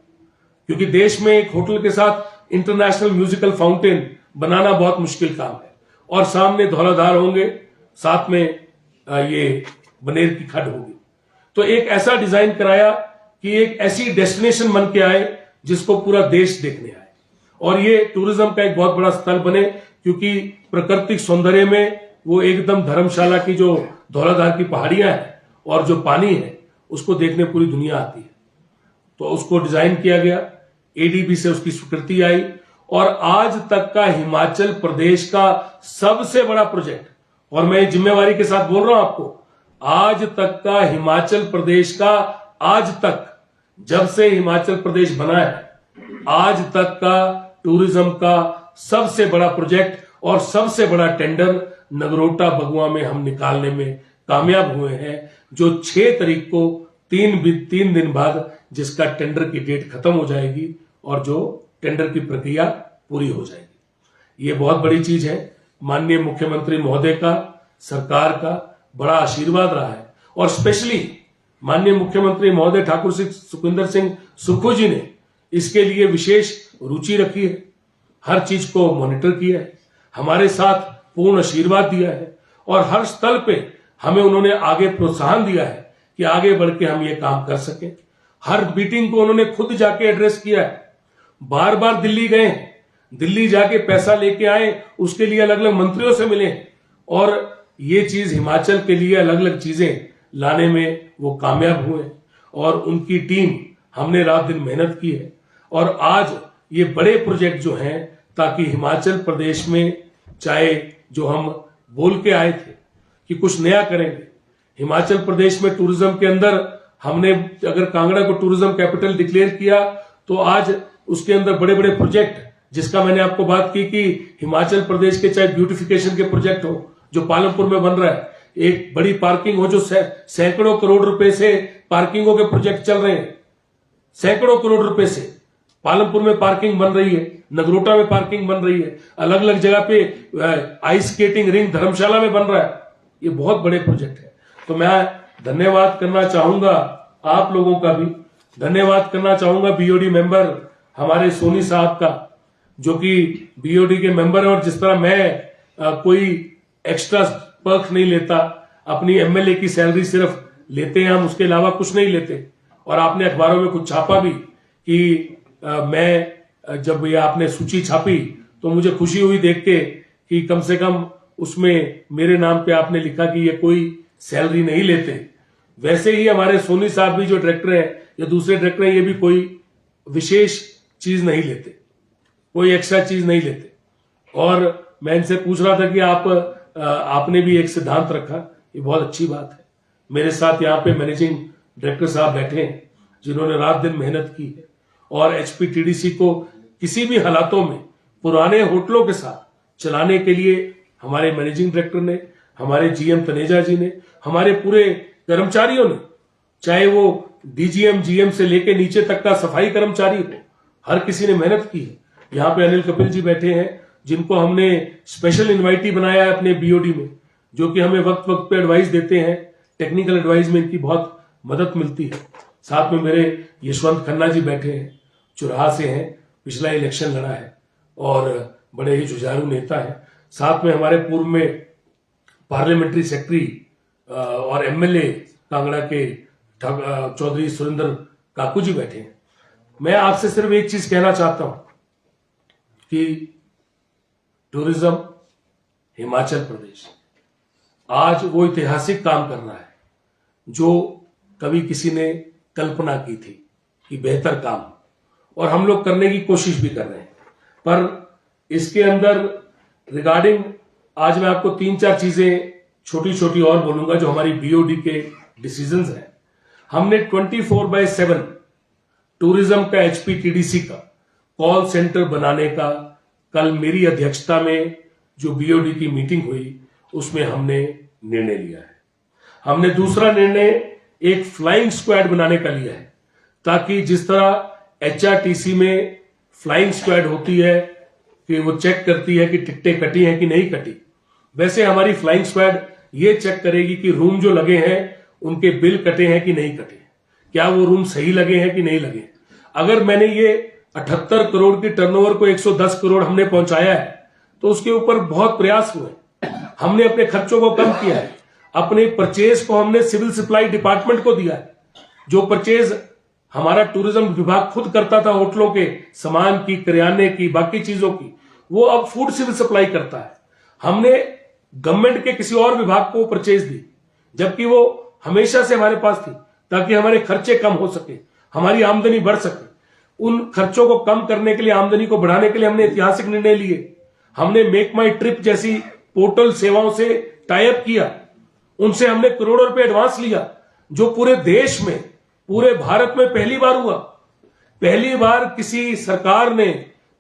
क्योंकि देश में एक होटल के साथ इंटरनेशनल म्यूजिकल फाउंटेन बनाना बहुत मुश्किल काम है। और सामने धौलाधार होंगे, साथ में ये बनेर की खड्ड होगी। तो एक ऐसा डिजाइन कराया कि एक ऐसी डेस्टिनेशन बन के आए जिसको पूरा देश देखने आए, और ये टूरिज्म का एक बहुत बड़ा स्थल बने, क्योंकि प्राकृतिक सौंदर्य में वो एकदम धर्मशाला की जो धौलाधार की पहाड़ियां हैं और जो पानी है उसको देखने पूरी दुनिया आती है। तो उसको डिजाइन किया गया, एडीबी से उसकी स्वीकृति आई, और आज तक का हिमाचल प्रदेश का सबसे बड़ा प्रोजेक्ट, और मैं जिम्मेवारी के साथ बोल रहा हूं आपको, आज तक का हिमाचल प्रदेश का, आज तक जब से हिमाचल प्रदेश बना है, आज तक का टूरिज्म का सबसे बड़ा प्रोजेक्ट और सबसे बड़ा टेंडर नगरोटा बगुआ में हम निकालने में कामयाब हुए हैं, जो 6 तारीख को 3 दिन बाद जिसका टेंडर की डेट खत्म हो जाएगी और जो टेंडर की प्रक्रिया पूरी हो जाएगी। ये बहुत बड़ी चीज है। माननीय मुख्यमंत्री महोदय का, सरकार का बड़ा आशीर्वाद रहा है, और स्पेशली माननीय मुख्यमंत्री महोदय ठाकुर सुखविंदर सिंह सुक्खू जी ने इसके लिए विशेष रुचि रखी है, हर चीज को मॉनिटर किया है, हमारे साथ पूर्ण आशीर्वाद दिया है, और हर स्तर पे हमें उन्होंने आगे प्रोत्साहन दिया है कि आगे बढ़ के हम ये काम कर सकें। हर मीटिंग को उन्होंने खुद जाके एड्रेस किया है, बार बार दिल्ली गए हैं, दिल्ली जाके पैसा लेके आए, उसके लिए अलग अलग मंत्रियों से मिले, और ये चीज हिमाचल के लिए अलग अलग चीजें लाने में वो कामयाब हुए, और उनकी टीम, हमने रात दिन मेहनत की है, और आज ये बड़े प्रोजेक्ट जो हैं, ताकि हिमाचल प्रदेश में, चाहे जो हम बोल के आए थे कि कुछ नया करेंगे, हिमाचल प्रदेश में टूरिज्म के अंदर हमने अगर कांगड़ा को टूरिज्म कैपिटल डिक्लेयर किया, तो आज उसके अंदर बड़े बड़े प्रोजेक्ट, जिसका मैंने आपको बात की कि हिमाचल प्रदेश के चाहे ब्यूटिफिकेशन के प्रोजेक्ट हो जो पालमपुर में बन रहा है, एक बड़ी पार्किंग हो जो सैकड़ों करोड़ रुपए से पार्किंगों के प्रोजेक्ट चल रहे हैं, सैकड़ों करोड़ रुपए से पालमपुर में पार्किंग बन रही है, नगरोटा में पार्किंग बन रही है, अलग अलग जगह पे आइस स्केटिंग रिंग धर्मशाला में बन रहा है। ये बहुत बड़े प्रोजेक्ट है। तो मैं धन्यवाद करना चाहूंगा, आप लोगों का भी धन्यवाद करना चाहूंगा, बीओडी मेंबर हमारे सोनी साहब का, जो कि बीओडी के मेंबर है, और जिस तरह मैं कोई एक्स्ट्रा पर्क नहीं लेता, अपनी एमएलए की सैलरी सिर्फ लेते हैं हम, उसके अलावा कुछ नहीं लेते। और आपने अखबारों में कुछ छापा भी कि मैं जब ये आपने सूची छापी तो मुझे खुशी हुई देख के कि कम से कम उसमें मेरे नाम पे आपने लिखा कि ये कोई सैलरी नहीं लेते। वैसे ही हमारे सोनी साहब भी जो डायरेक्टर हैं या दूसरे डायरेक्टर हैं, ये भी कोई विशेष चीज नहीं लेते, कोई एक्स्ट्रा चीज नहीं लेते। और मैं इनसे पूछ रहा था कि आपने भी एक सिद्धांत रखा, ये बहुत अच्छी बात है। मेरे साथ यहाँ पे मैनेजिंग डायरेक्टर साहब बैठे हैं जिन्होंने रात दिन मेहनत की है, और एचपीटीडीसी को किसी भी हालातों में पुराने होटलों के साथ चलाने के लिए हमारे मैनेजिंग डायरेक्टर ने, हमारे जीएम तनेजा जी ने, हमारे पूरे कर्मचारियों ने, चाहे वो डीजीएम जीएम से लेके नीचे तक का सफाई कर्मचारी हो, हर किसी ने मेहनत की है। यहाँ पे अनिल कपिल जी बैठे हैं जिनको हमने स्पेशल इन्वाइटी बनाया है अपने बीओडी में, जो कि हमें वक्त वक्त पे एडवाइस देते हैं, टेक्निकल एडवाइस में इनकी बहुत मदद मिलती है। साथ में मेरे यशवंत खन्ना जी बैठे हैं, चुराहा से हैं, पिछला इलेक्शन लड़ा है और बड़े ही जुझारू नेता है। साथ में हमारे पूर्व में पार्लियामेंट्री सेक्रेटरी और एमएलए कांगड़ा के चौधरी सुरेंद्र काकू जी बैठे हैं। मैं आपसे सिर्फ एक चीज कहना चाहता हूं कि टूरिज्म हिमाचल प्रदेश आज वो ऐतिहासिक काम कर रहा है जो कभी किसी ने कल्पना की थी कि बेहतर काम, और हम लोग करने की कोशिश भी कर रहे हैं। पर इसके अंदर रिगार्डिंग आज मैं आपको 3-4 चीजें छोटी छोटी और बोलूंगा जो हमारी बीओडी के डिसीजंस हैं। हमने 24/7 टूरिज्म का एचपीटीडीसी का कॉल सेंटर बनाने का कल मेरी अध्यक्षता में जो बीओडी की मीटिंग हुई उसमें हमने निर्णय लिया है। हमने दूसरा निर्णय एक फ्लाइंग स्क्वाड बनाने का लिया है, ताकि जिस तरह एचआरटीसी में फ्लाइंग स्क्वाड होती है कि वो चेक करती है कि टिकटें कटी हैं कि नहीं कटी, वैसे हमारी फ्लाइंग स्क्वाड ये चेक करेगी कि रूम जो लगे हैं उनके बिल कटे हैं कि नहीं कटे, क्या वो रूम सही लगे हैं कि नहीं लगे। अगर मैंने ये 78 करोड़ की टर्नओवर को 110 करोड़ हमने पहुंचाया है तो उसके ऊपर बहुत प्रयास हुए। हमने अपने खर्चों को कम किया है, अपने परचेज को हमने सिविल सप्लाई डिपार्टमेंट को दिया है। जो परचेज हमारा टूरिज्म विभाग खुद करता था होटलों के सामान की, करियाने की, बाकी चीजों की, वो अब फूड सिविल सप्लाई करता है। हमने गवर्नमेंट के किसी और विभाग को परचेज दी, जबकि वो हमेशा से हमारे पास थी, ताकि हमारे खर्चे कम हो सके, हमारी आमदनी बढ़ सके। उन खर्चों को कम करने के लिए, आमदनी को बढ़ाने के लिए हमने ऐतिहासिक निर्णय लिए। हमने मेक माई ट्रिप जैसी पोर्टल सेवाओं से टाई अप किया, उनसे हमने करोड़ों रुपए एडवांस लिया, जो पूरे देश में, पूरे भारत में पहली बार हुआ। पहली बार किसी सरकार ने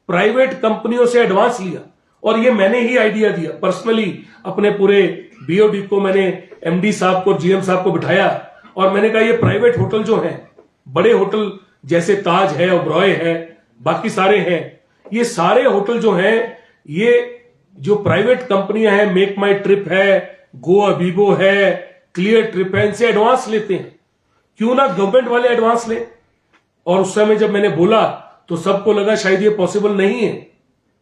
प्राइवेट कंपनियों से एडवांस लिया, और ये मैंने ही आइडिया दिया पर्सनली। अपने पूरे बीओडी को मैंने एमडी साहब को, जीएम साहब को बिठाया और मैंने कहा ये प्राइवेट होटल जो हैं, बड़े होटल जैसे ताज है, ओबरॉय है, बाकी सारे हैं, ये सारे होटल जो हैं, ये जो प्राइवेट कंपनियां हैं, मेक माई ट्रिप है, गो अबीबो है, क्लियर ट्रिप है, इनसे एडवांस लेते हैं। क्यों ना गवर्नमेंट वाले एडवांस ले। और उस समय जब मैंने बोला तो सबको लगा शायद ये पॉसिबल नहीं है,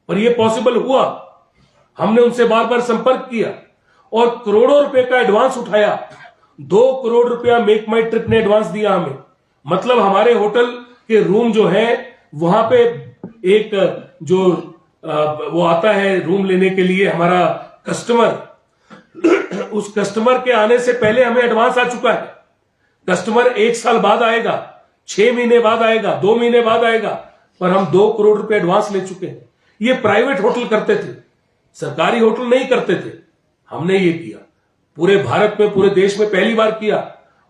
पर ये पॉसिबल हुआ। हमने उनसे बार बार संपर्क किया और करोड़ों रुपए का एडवांस उठाया। 2 करोड़ रुपया मेक माई ट्रिप ने एडवांस दिया हमें। मतलब हमारे होटल के रूम जो है, वहां पे एक जो वो आता है रूम लेने के लिए हमारा कस्टमर, उस कस्टमर के आने से पहले हमें एडवांस आ चुका है। कस्टमर 1 साल बाद आएगा, 6 महीने बाद आएगा, 2 महीने बाद आएगा, पर हम 2 करोड़ रुपए एडवांस ले चुके हैं। ये प्राइवेट होटल करते थे, सरकारी होटल नहीं करते थे। हमने ये किया, पूरे भारत में, पूरे देश में पहली बार किया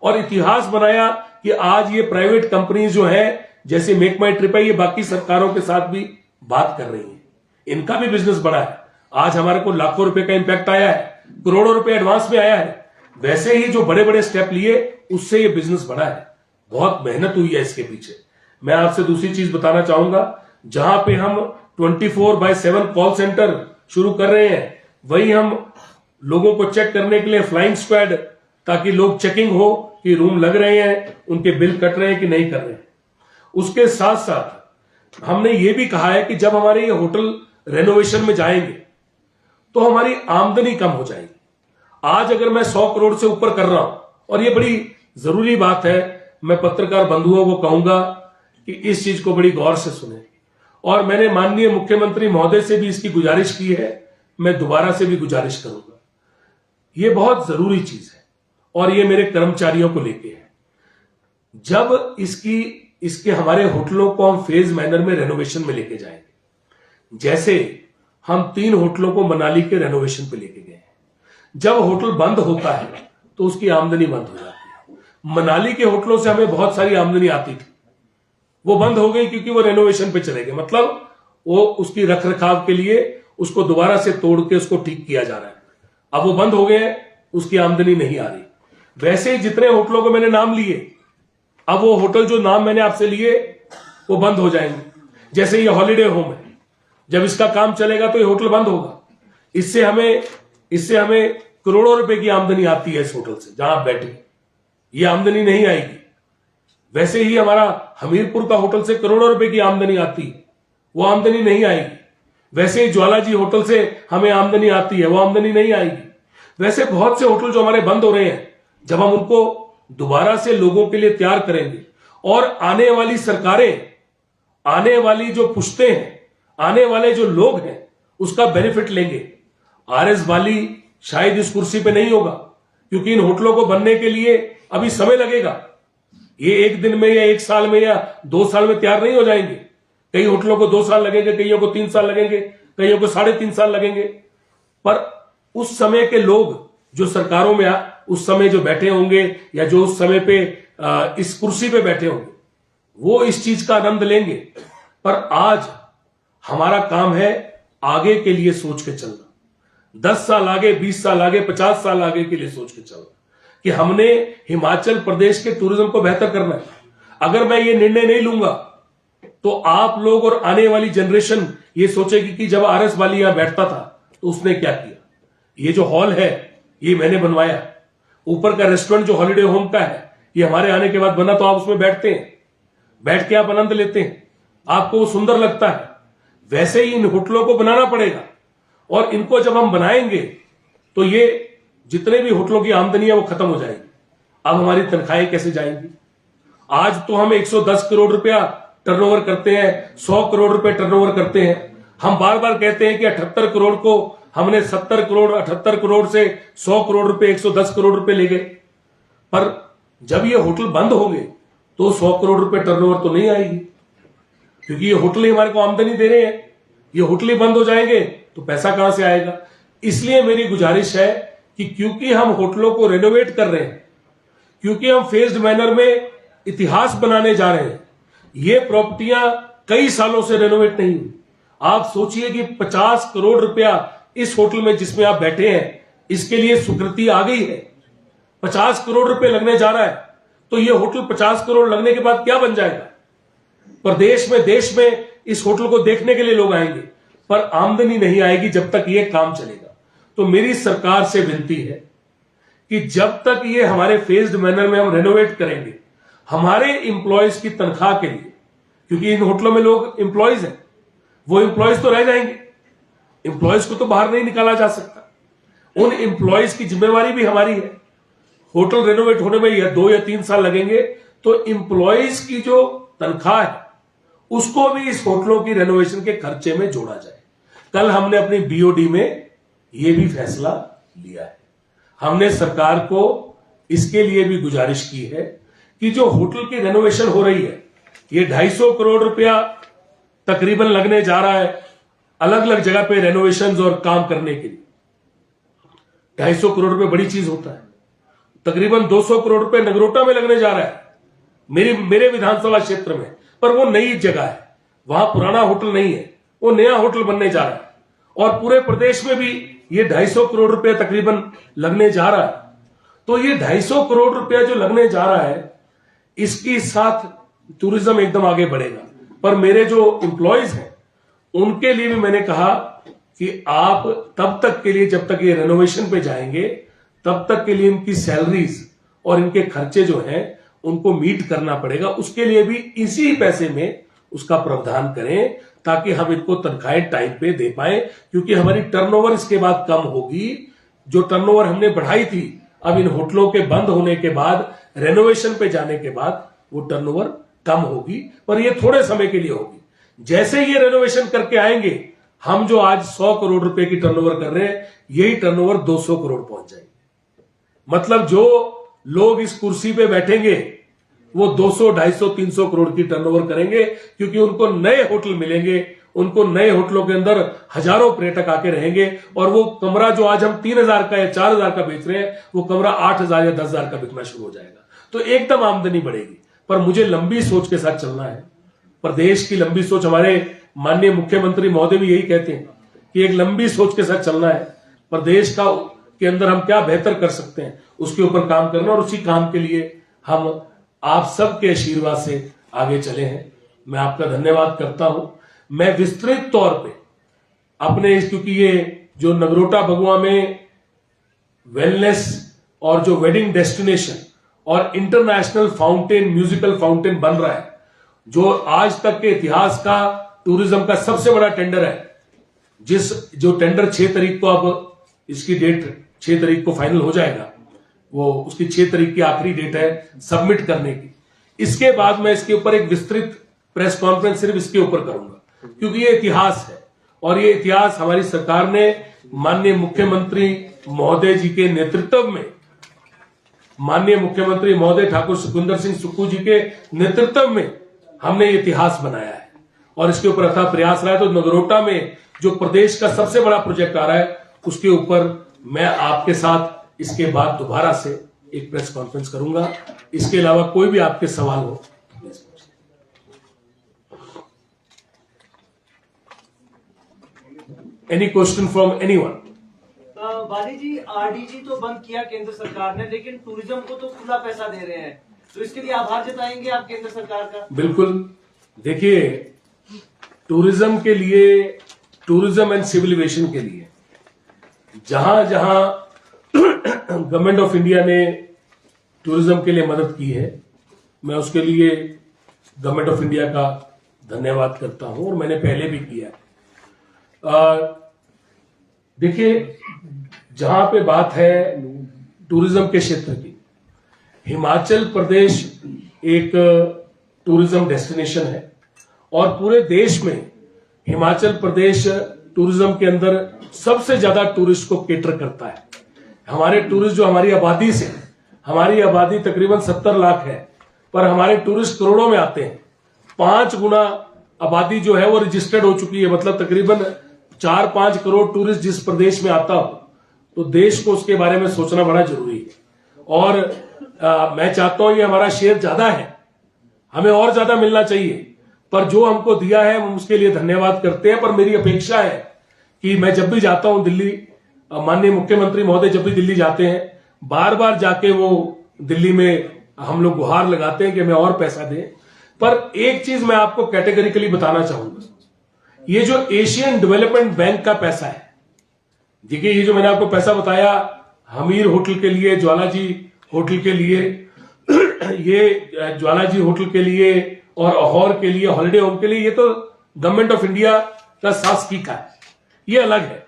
और इतिहास बनाया कि आज ये प्राइवेट कंपनी जो है, जैसे मेक माई ट्रिप है, ये बाकी सरकारों के साथ भी बात कर रही है, इनका भी बिजनेस बढ़ा है। आज हमारे को लाखों रुपए का इंपैक्ट आया है, करोड़ों रुपए एडवांस में आया है। वैसे ही जो बड़े बड़े स्टेप लिए, उससे ये बिजनेस बढ़ा है। बहुत मेहनत हुई है इसके पीछे। मैं आपसे दूसरी चीज बताना चाहूंगा, जहां पे हम 24/7 कॉल सेंटर शुरू कर रहे हैं, वही हम लोगों को चेक करने के लिए फ्लाइंग स्क्वाड, ताकि लोग चेकिंग हो कि रूम लग रहे हैं, उनके बिल कट रहे हैं कि नहीं कर रहे हैं। उसके साथ साथ हमने ये भी कहा है कि जब हमारे ये होटल रेनोवेशन में जाएंगे तो हमारी आमदनी कम हो जाएगी। आज अगर मैं 100 करोड़ से ऊपर कर रहा हूं, और ये बड़ी जरूरी बात है, मैं पत्रकार बंधुओं को कहूंगा कि इस चीज को बड़ी गौर से सुने। और मैंने माननीय मुख्यमंत्री महोदय से भी इसकी गुजारिश की है, मैं दोबारा से भी गुजारिश करूंगा। ये बहुत जरूरी चीज है और ये मेरे कर्मचारियों को लेके है। जब इसके हमारे होटलों को हम फेज मैनर में रेनोवेशन में लेके जाएंगे, जैसे हम 3 होटलों को मनाली के रेनोवेशन पे लेके गए हैं। जब होटल बंद होता है तो उसकी आमदनी बंद हो जाती है। मनाली के होटलों से हमें बहुत सारी आमदनी आती थी, वो बंद हो गई क्योंकि वो रेनोवेशन पे चले गए। मतलब वो उसकी रख रखाव के लिए उसको दोबारा से तोड़ के उसको ठीक किया जा रहा है। अब वो बंद हो गए, उसकी आमदनी नहीं आ रही। वैसे ही जितने होटलों को मैंने नाम लिए, अब वो होटल जो नाम मैंने आपसे लिए वो बंद हो जाएंगे। जैसे ये हॉलिडे होम है, जब इसका काम चलेगा तो ये होटल बंद होगा। इससे हमें करोड़ों रुपए की आमदनी आती है इस होटल से, जहां आप बैठे, ये आमदनी नहीं आएगी। वैसे ही हमारा हमीरपुर का होटल से करोड़ों रुपए की आमदनी आती है, वो आमदनी नहीं आएगी। वैसे ही ज्वाला जी होटल से हमें आमदनी आती है, वो आमदनी नहीं आएगी। वैसे बहुत से होटल जो हमारे बंद हो रहे हैं, जब हम उनको दोबारा से लोगों के लिए तैयार करेंगे और आने वाली सरकारें, आने वाली जो पुश्तें हैं, आने वाले जो लोग हैं, उसका बेनिफिट लेंगे। आरएस वाली शायद इस कुर्सी पे नहीं होगा, क्योंकि इन होटलों को बनने के लिए अभी समय लगेगा। ये 1 दिन में या 1 साल में या 2 साल में तैयार नहीं हो जाएंगे। कई होटलों को 2 साल लगेंगे, कईयों को 3 साल लगेंगे, कईयों को 3.5 साल लगेंगे। पर उस समय के लोग जो सरकारों में उस समय जो बैठे होंगे, या जो उस समय पे इस कुर्सी पे बैठे होंगे, वो इस चीज का आनंद लेंगे। पर आज हमारा काम है आगे के लिए सोच के चलना। 10 साल आगे, 20 साल आगे, 50 साल आगे के लिए सोच के चलना कि हमने हिमाचल प्रदेश के टूरिज्म को बेहतर करना है। अगर मैं ये निर्णय नहीं लूंगा तो आप लोग और आने वाली जनरेशन ये सोचेगी कि जब आरएस वाली यहां बैठता था तो उसने क्या किया। ये जो हॉल है ये मैंने बनवाया, ऊपर का रेस्टोरेंट जो हॉलिडे होम का है ये हमारे आने के बाद बना, तो आप उसमें बैठते हैं, बैठ के आप आनंद लेते हैं, आपको वो सुंदर लगता है। वैसे ही इन होटलों को बनाना पड़ेगा, और इनको जब हम बनाएंगे तो ये जितने भी होटलों की आमदनी है वो खत्म हो जाएगी। अब हमारी तनख्वाहें कैसे जाएंगी? आज तो हम 110 करोड़ रुपया टर्नओवर करते हैं, 100 करोड़ रुपए टर्नओवर करते हैं। हम बार बार कहते हैं कि 78 करोड़ को हमने 70 करोड़, 78 करोड़ से 100 करोड़ रुपए, 110 करोड़ रुपए ले गए। पर जब ये होटल बंद होंगे तो 100 करोड़ रुपए टर्नओवर तो नहीं आएगी, क्योंकि ये होटल ही हमारे को आमदनी दे रहे हैं। ये होटल ही बंद हो जाएंगे तो पैसा कहां से आएगा? इसलिए मेरी गुजारिश है कि क्योंकि हम होटलों को रेनोवेट कर रहे हैं, क्योंकि हम फेज्ड मैनर में इतिहास बनाने जा रहे हैं, ये प्रॉपर्टियां कई सालों से रेनोवेट नहीं हुई। आप सोचिए कि 50 करोड़ रुपया इस होटल में जिसमें आप बैठे हैं इसके लिए स्वीकृति आ गई है, 50 करोड़ रुपए लगने जा रहा है। तो ये होटल 50 करोड़ लगने के बाद क्या बन जाएगा? प्रदेश में, देश में इस होटल को देखने के लिए लोग आएंगे, पर आमदनी नहीं आएगी जब तक ये काम चलेगा। तो मेरी सरकार से विनती है कि जब तक ये हमारे फेज्ड मैनर में हम रेनोवेट करेंगे, हमारे इंप्लॉयज की तनख्वाह के लिए, क्योंकि इन होटलों में लोग इंप्लॉयज हैं, वो इंप्लॉयज तो रह जाएंगे, इंप्लॉयज को तो बाहर नहीं निकाला जा सकता। उन इंप्लॉयज की जिम्मेवारी भी हमारी है। होटल रेनोवेट होने में या 2 या 3 साल लगेंगे, तो इंप्लॉयज की जो तनख्वाह है उसको भी इस होटलों की रेनोवेशन के खर्चे में जोड़ा जाए। कल हमने अपनी बीओडी में यह भी फैसला लिया है। हमने सरकार को इसके लिए भी गुजारिश की है कि जो होटल की रेनोवेशन हो रही है, ये 250 करोड़ रुपया तकरीबन लगने जा रहा है अलग अलग जगह पे रेनोवेशन और काम करने के लिए। 250 करोड़ रुपए बड़ी चीज होता है। तकरीबन 200 करोड़ रुपए नगरोटा में लगने जा रहा है मेरे विधानसभा क्षेत्र में, पर वो नई जगह है, वहां पुराना होटल नहीं है, वो नया होटल बनने जा रहा है। और पूरे प्रदेश में भी ये 250 करोड़ रुपया तकरीबन लगने जा रहा है। तो ये 250 करोड़ रुपया जो लगने जा रहा है, इसके साथ टूरिज्म एकदम आगे बढ़ेगा। पर मेरे जो एम्प्लॉयज हैं उनके लिए भी मैंने कहा कि आप तब तक के लिए, जब तक ये रेनोवेशन पे जाएंगे, तब तक के लिए इनकी सैलरीज और इनके खर्चे जो हैं उनको मीट करना पड़ेगा। उसके लिए भी इसी पैसे में उसका प्रावधान करें ताकि हम इनको तनख्वाहें टाइम पे दे पाए, क्योंकि हमारी टर्नओवर इसके बाद कम होगी। जो टर्नओवर हमने बढ़ाई थी, अब इन होटलों के बंद होने के बाद, रेनोवेशन पे जाने के बाद वो टर्नओवर कम होगी, पर ये थोड़े समय के लिए होगी। जैसे ये रेनोवेशन करके आएंगे, हम जो आज 100 करोड़ रुपए की टर्नओवर कर रहे हैं, यही टर्नओवर 200 करोड़ पहुंच जाएगी। मतलब जो लोग इस कुर्सी पे बैठेंगे वो 200, 250, 300 करोड़ की टर्नओवर करेंगे, क्योंकि उनको नए होटल मिलेंगे, उनको नए होटलों के अंदर हजारों पर्यटक आके रहेंगे, और वो कमरा जो आज हम 3000 का या 4000 का बेच रहे हैं, वो कमरा 8000 या 10000 का बिकना शुरू हो जाएगा। तो एकदम आमदनी बढ़ेगी। पर मुझे लंबी सोच के साथ चलना है। प्रदेश की लंबी सोच, हमारे माननीय मुख्यमंत्री महोदय भी यही कहते हैं कि एक लंबी सोच के साथ चलना है। प्रदेश के अंदर हम क्या बेहतर कर सकते हैं उसके ऊपर काम करना, और उसी काम के लिए हम आप सबके आशीर्वाद से आगे चले हैं। मैं आपका धन्यवाद करता हूं। मैं विस्तृत तौर पे अपने, क्योंकि ये जो नगरोटा बगुआ में वेलनेस और जो वेडिंग डेस्टिनेशन और इंटरनेशनल फाउंटेन, म्यूजिकल फाउंटेन बन रहा है, जो आज तक के इतिहास का टूरिज्म का सबसे बड़ा टेंडर है, जो टेंडर 6 तारीख को, अब इसकी डेट 6 तारीख को फाइनल हो जाएगा, वो उसकी 6 तारीख की आखिरी डेट है सबमिट करने की। इसके बाद मैं इसके ऊपर एक विस्तृत प्रेस कॉन्फ्रेंस सिर्फ इसके ऊपर करूंगा, क्योंकि ये इतिहास है, और ये इतिहास हमारी सरकार ने माननीय मुख्यमंत्री महोदय जी के नेतृत्व में, माननीय मुख्यमंत्री महोदय ठाकुर सुखविंदर सिंह सुक्खू जी के नेतृत्व में हमने इतिहास बनाया है, और इसके ऊपर अथाह प्रयास रहा है। तो नगरोटा में जो प्रदेश का सबसे बड़ा प्रोजेक्ट आ रहा है, उसके ऊपर मैं आपके साथ इसके बाद दोबारा से एक प्रेस कॉन्फ्रेंस करूंगा। इसके अलावा कोई भी आपके सवाल हो, any question from anyone? Bali ji, RDG तो बंद किया केंद्र सरकार ने, लेकिन टूरिज्म को तो खुला पैसा दे रहे हैं, तो इसके लिए आभार जताएंगे आप केंद्र सरकार का? बिल्कुल। देखिए, टूरिज्म के लिए, टूरिज्म एंड सिविल एविएशन के लिए जहां जहां गवर्नमेंट ऑफ इंडिया ने टूरिज्म के लिए मदद की है, मैं उसके लिए गवर्नमेंट ऑफ इंडिया का धन्यवाद करता हूं, और मैंने पहले भी किया है। देखिए, जहां पे बात है टूरिज्म के क्षेत्र की, हिमाचल प्रदेश एक टूरिज्म डेस्टिनेशन है, और पूरे देश में हिमाचल प्रदेश टूरिज्म के अंदर सबसे ज्यादा टूरिस्ट को केटर करता है। हमारे टूरिस्ट जो हमारी आबादी से, हमारी आबादी तकरीबन 70 लाख है, पर हमारे टूरिस्ट करोड़ों में आते हैं। 5 गुना आबादी जो है वो रजिस्टर्ड हो चुकी है, मतलब तकरीबन 4-5 करोड़ टूरिस्ट जिस प्रदेश में आता हो, तो देश को उसके बारे में सोचना बड़ा जरूरी है। और मैं चाहता हूं ये हमारा शेयर ज्यादा है, हमें और ज्यादा मिलना चाहिए, पर जो हमको दिया है हम उसके लिए धन्यवाद करते हैं। पर मेरी अपेक्षा है कि मैं जब भी जाता हूं दिल्ली, माननीय मुख्यमंत्री महोदय जब भी दिल्ली जाते हैं, बार बार जाके वो दिल्ली में हम लोग गुहार लगाते हैं कि हमें और पैसा दें। पर एक चीज मैं आपको कैटेगरिकली बताना चाहूंगा, ये जो एशियन डेवलपमेंट बैंक का पैसा है, देखिए ये जो मैंने आपको पैसा बताया हमीर होटल के लिए, ज्वालाजी होटल के लिए, ये ज्वालाजी होटल के लिए और अहौर के लिए, हॉलिडे होम के लिए, ये तो गवर्नमेंट ऑफ इंडिया का शासकीय का है, ये अलग है।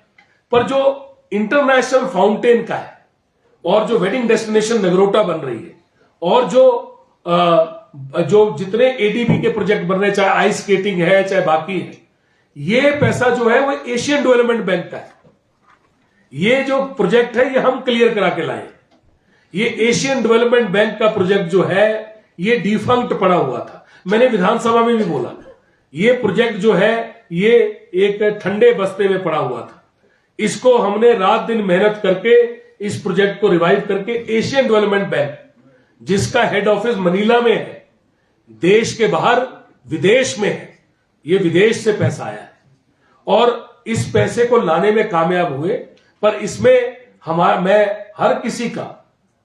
पर जो इंटरनेशनल फाउंटेन का है, और जो वेडिंग डेस्टिनेशन नगरोटा बन रही है, और जो जितने एडीबी के प्रोजेक्ट बन रहे हैं, चाहे आइस स्केटिंग है चाहे बाकी है, ये पैसा जो है वो एशियन डेवलपमेंट बैंक का है। ये जो प्रोजेक्ट है ये हम क्लियर करा के लाए। ये एशियन डेवलपमेंट बैंक का प्रोजेक्ट जो है ये डिफंक्ट पड़ा हुआ था, मैंने विधानसभा में भी बोला, ये प्रोजेक्ट जो है ये एक ठंडे बस्ते में पड़ा हुआ था। इसको हमने रात दिन मेहनत करके इस प्रोजेक्ट को रिवाइव करके एशियन डेवलपमेंट बैंक, जिसका हेड ऑफिस मनीला में है, देश के बाहर विदेश में है, ये विदेश से पैसा आया है, और इस पैसे को लाने में कामयाब हुए। पर इसमें मैं हर किसी का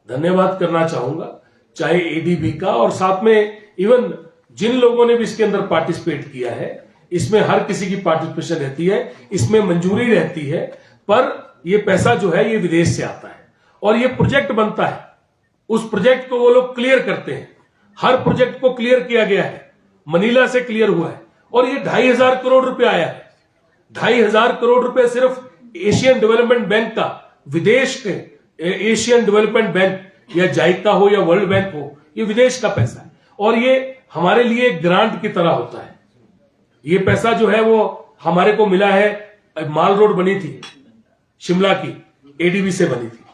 धन्यवाद करना चाहूंगा, चाहे एडीबी का, और साथ में इवन जिन लोगों ने भी इसके अंदर पार्टिसिपेट किया है, इसमें हर किसी की पार्टिसिपेशन रहती है, इसमें मंजूरी रहती है। पर यह पैसा जो है ये विदेश से आता है, और ये प्रोजेक्ट बनता है, उस प्रोजेक्ट को वो लोग क्लियर करते हैं। हर प्रोजेक्ट को क्लियर किया गया है, मनीला से क्लियर हुआ है, और ये 2,500 करोड़ रुपए आया है। 2,500 करोड़ रुपए सिर्फ एशियन डेवलपमेंट बैंक का, विदेश के एशियन डेवलपमेंट बैंक या जाइका हो या वर्ल्ड बैंक हो, ये विदेश का पैसा है, और ये हमारे लिए ग्रांट की तरह होता है। ये पैसा जो है वो हमारे को मिला है। माल रोड बनी थी शिमला की, एडीबी से बनी थी,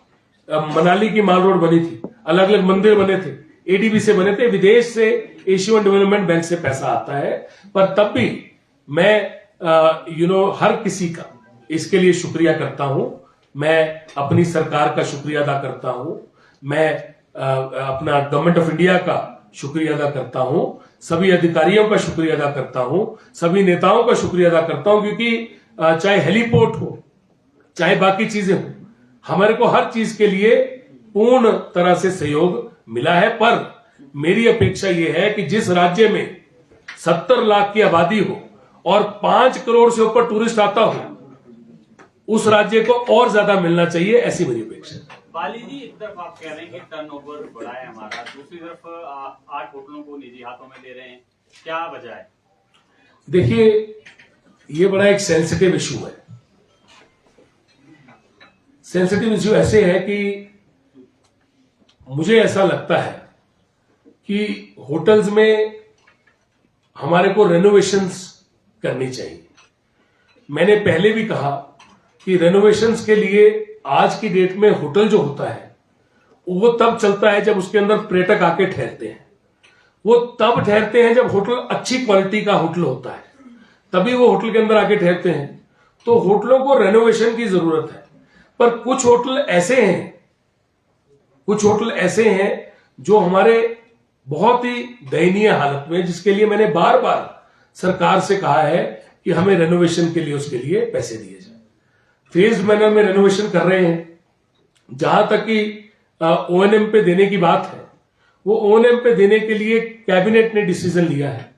मनाली की माल रोड बनी थी, अलग अलग मंदिर बने थे, एडीबी से बने थे। विदेश से एशियन डेवलपमेंट बैंक से पैसा आता है, पर तब भी मैं हर किसी का इसके लिए शुक्रिया करता हूं। मैं अपनी सरकार का शुक्रिया अदा करता हूं, मैं अपना गवर्नमेंट ऑफ इंडिया का शुक्रिया अदा करता हूं, सभी अधिकारियों का शुक्रिया अदा करता हूं, सभी नेताओं का शुक्रिया अदा करता हूं, क्योंकि चाहे हेलीपोर्ट हो चाहे बाकी चीजें हो, हमारे को हर चीज के लिए पूर्ण तरह से सहयोग मिला है। पर मेरी अपेक्षा यह है कि जिस राज्य में 70 लाख की आबादी हो और 5 करोड़ से ऊपर टूरिस्ट आता हो, उस राज्य को और ज्यादा मिलना चाहिए, ऐसी मेरी अपेक्षा है। बाली जी, एक तरफ आप कह रहे हैं कि टर्नओवर बढ़ा है हमारा, दूसरी तरफ 8 होटलों को निजी हाथों में ले रहे हैं, क्या वजह है? देखिए, ये बड़ा एक सेंसिटिव इशू है। सेंसिटिव इशू ऐसे है कि मुझे ऐसा लगता है कि होटल्स में हमारे को रेनोवेशंस करनी चाहिए। मैंने पहले भी कहा कि रेनोवेशंस के लिए आज की डेट में होटल जो होता है वो तब चलता है जब उसके अंदर पर्यटक आके ठहरते हैं। वो तब ठहरते हैं जब होटल अच्छी क्वालिटी का होटल होता है, तभी वो होटल के अंदर आके ठहरते हैं। तो होटलों को रेनोवेशन की जरूरत है। पर कुछ होटल ऐसे हैं जो हमारे बहुत ही दयनीय हालत में, जिसके लिए मैंने बार बार सरकार से कहा है कि हमें रेनोवेशन के लिए उसके लिए पैसे दिए जाए। फेज्ड मैनर में रेनोवेशन कर रहे हैं। जहां तक कि ओएनएम पे देने की बात है, वो ओएनएम पे देने के लिए कैबिनेट ने डिसीजन लिया है।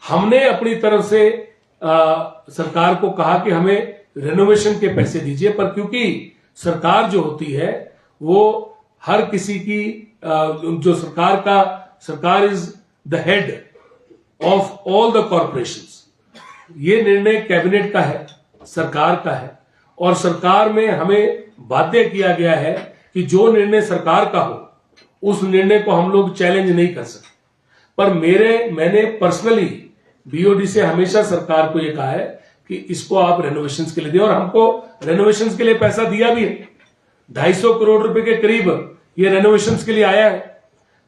हमने अपनी तरफ से सरकार को कहा कि हमें रेनोवेशन के पैसे दीजिए, पर क्योंकि सरकार जो होती है वो हर किसी की जो सरकार is the head of all the corporations. ये निर्णय कैबिनेट का है, सरकार का है, और सरकार में हमें बाध्य किया गया है कि जो निर्णय सरकार का हो उस निर्णय को हम लोग चैलेंज नहीं कर सकते। पर मैंने पर्सनली बीओडी से हमेशा सरकार को यह कहा है कि इसको आप रेनोवेशंस के लिए दें, और हमको रेनोवेशंस के लिए पैसा दिया भी है। 250 करोड़ रुपए के करीब ये रेनोवेशंस के लिए आया है,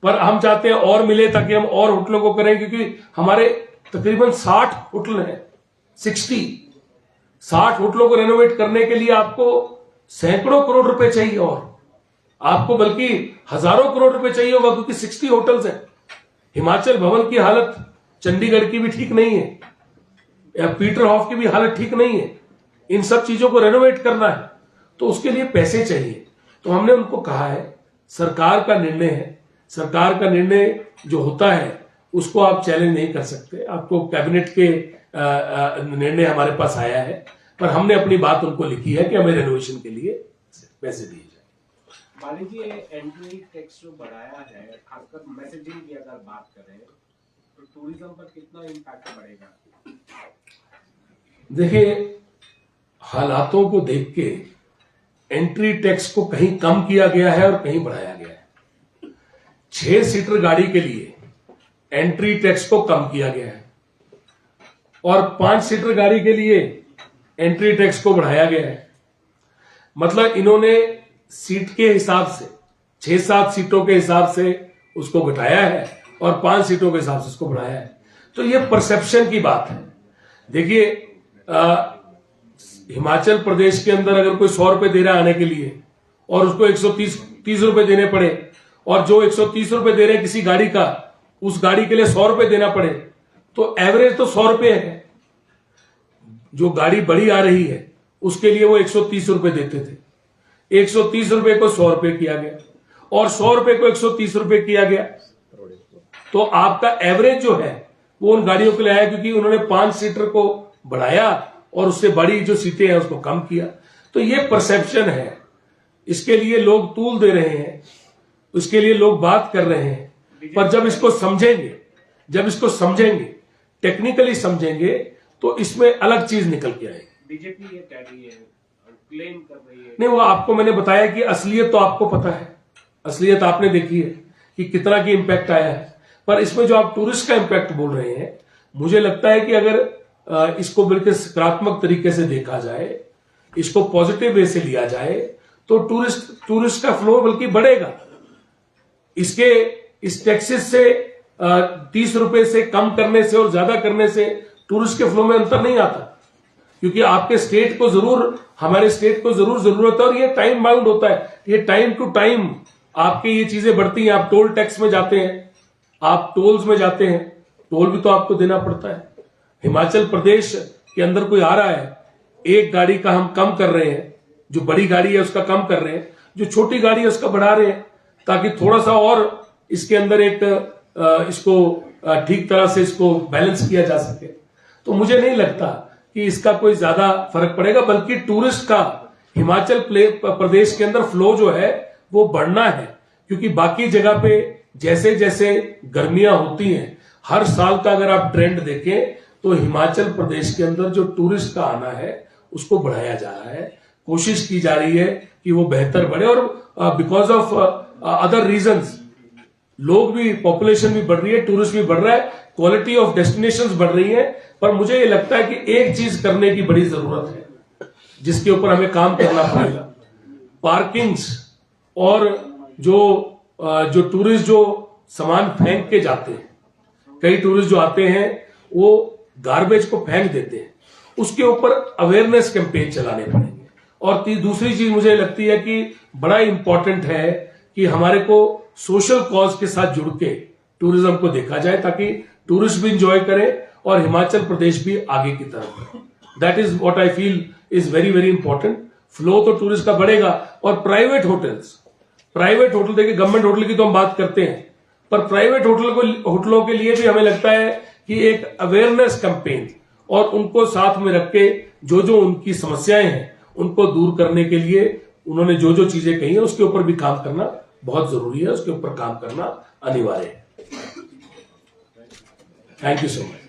पर हम चाहते हैं और मिले ताकि हम और होटलों को करें, क्योंकि हमारे तकरीबन 60 होटल हैं, 60 होटलों को रेनोवेट करने के लिए आपको सैकड़ों करोड़ रुपए चाहिए, और आपको बल्कि हजारों करोड़ रुपए चाहिए होगा, क्योंकि 60 होटल्स हैं। हिमाचल भवन की हालत चंडीगढ़ की भी ठीक नहीं है, या पीटर हॉफ की भी हालत ठीक नहीं है। इन सब चीजों को रेनोवेट करना है तो उसके लिए पैसे चाहिए। तो हमने उनको कहा है सरकार का निर्णय है, सरकार का निर्णय जो होता है उसको आप चैलेंज नहीं कर सकते। आपको कैबिनेट के निर्णय हमारे पास आया है, पर हमने अपनी बात उनको लिखी है कि हमें रेनोवेशन के लिए पैसे दिए जाए। बाली जी, एंट्री टैक्स जो बढ़ाया है, खासकर मैसेजिंग की अगर बात करें तो टूरिज्म पर कितना इम्पैक्ट पड़ेगा? देखिए, हालातों को देख के एंट्री टैक्स को कहीं कम किया गया है और कहीं बढ़ाया गया है। 6 सीटर गाड़ी के लिए एंट्री टैक्स को कम किया गया है, और 5 सीटर गाड़ी के लिए एंट्री टैक्स को बढ़ाया गया है। मतलब इन्होंने सीट के हिसाब से 6-7 सीटों के हिसाब से उसको घटाया है और 5 सीटों के हिसाब से उसको बढ़ाया है। तो ये परसेप्शन की बात है। देखिए, हिमाचल प्रदेश के अंदर अगर कोई 100 रुपए दे रहा है आने के लिए और उसको 130 रुपए देने पड़े, और जो 130 रुपए दे रहे हैं किसी गाड़ी का, उस गाड़ी के लिए 100 रुपए देना पड़े, तो एवरेज तो 100 रुपए है। जो गाड़ी बड़ी आ रही है उसके लिए वो 130 रुपए देते थे, 130 रुपए को 100 रुपए किया गया और 100 रुपए को 130 रुपए किया गया। तो आपका एवरेज जो है वो उन गाड़ियों के लिए आया, क्योंकि उन्होंने 5 सीटर को बढ़ाया और उससे बड़ी जो सीटें हैं उसको कम किया। तो ये परसेप्शन है, इसके लिए लोग तूल दे रहे हैं, उसके लिए लोग बात कर रहे हैं। पर जब इसको समझेंगे, टेक्निकली समझेंगे, तो इसमें अलग चीज निकल के आएगी। बीजेपी ये कह रही है, क्लेम कर रही है। नहीं, वो आपको मैंने बताया कि असलियत तो आपको पता है, असलियत आपने देखी है कि कितना की इम्पैक्ट आया है। पर इसमें जो आप टूरिस्ट का इम्पैक्ट बोल रहे हैं, मुझे लगता है कि अगर इसको बिल्कुल सकारात्मक तरीके से देखा जाए, इसको पॉजिटिव वे से लिया जाए, तो टूरिस्ट का फ्लो बल्कि बढ़ेगा। इस टैक्सेस से 30 रुपए से कम करने से और ज्यादा करने से टूरिस्ट के फ्लो में अंतर नहीं आता, क्योंकि आपके स्टेट को जरूर, हमारे स्टेट को जरूर जरूरत है, और ये टाइम बाउंड होता है। ये टाइम टू टाइम आपकी ये चीजें बढ़ती हैं। आप टोल टैक्स में जाते हैं, आप टोल्स में जाते हैं, टोल भी तो आपको देना पड़ता है। हिमाचल प्रदेश के अंदर कोई आ रहा है, एक गाड़ी का हम कम कर रहे हैं, जो बड़ी गाड़ी है उसका कम कर रहे हैं, जो छोटी गाड़ी है उसका बढ़ा रहे हैं, ताकि थोड़ा सा और इसके अंदर एक इसको ठीक तरह से इसको बैलेंस किया जा सके। तो मुझे नहीं लगता कि इसका कोई ज्यादा फर्क पड़ेगा, बल्कि टूरिस्ट का हिमाचल प्रदेश के अंदर फ्लो जो है वो बढ़ना है। क्योंकि बाकी जगह पे जैसे जैसे गर्मियां होती हैं, हर साल का अगर आप ट्रेंड देखें तो हिमाचल प्रदेश के अंदर जो टूरिस्ट का आना है उसको बढ़ाया जा रहा है। कोशिश की जा रही है कि वो बेहतर बढ़े, और बिकॉज ऑफ अदर रीजंस लोग भी, पॉपुलेशन भी बढ़ रही है, टूरिस्ट भी बढ़ रहा है, क्वालिटी ऑफ डेस्टिनेशंस बढ़ रही है। पर मुझे ये लगता है कि एक चीज करने की बड़ी जरूरत है, जिसके ऊपर हमें काम करना पड़ेगा। पार्किंग्स और जो टूरिस्ट जो सामान फेंक के जाते हैं, कई टूरिस्ट जो आते हैं वो गार्बेज को फेंक देते हैं, उसके ऊपर अवेयरनेस कैंपेन चलाने पड़ेंगे। और दूसरी चीज मुझे लगती है कि बड़ा इंपॉर्टेंट है कि हमारे को सोशल कॉज के साथ जुड़ के टूरिज्म को देखा जाए, ताकि टूरिस्ट भी इंजॉय करें और हिमाचल प्रदेश भी आगे की तरफ बढ़े। That is what I feel is very very important. Flow तो टूरिस्ट का बढ़ेगा। और प्राइवेट होटल देखिए, गवर्नमेंट होटल की तो हम बात करते हैं, पर प्राइवेट होटलों के लिए भी हमें लगता है कि एक अवेयरनेस कैंपेन और उनको साथ में रख के जो उनकी समस्याएं हैं उनको दूर करने के लिए उन्होंने जो चीजें कही है उसके ऊपर भी काम करना बहुत जरूरी है, उसके ऊपर काम करना अनिवार्य है। Thank you so much.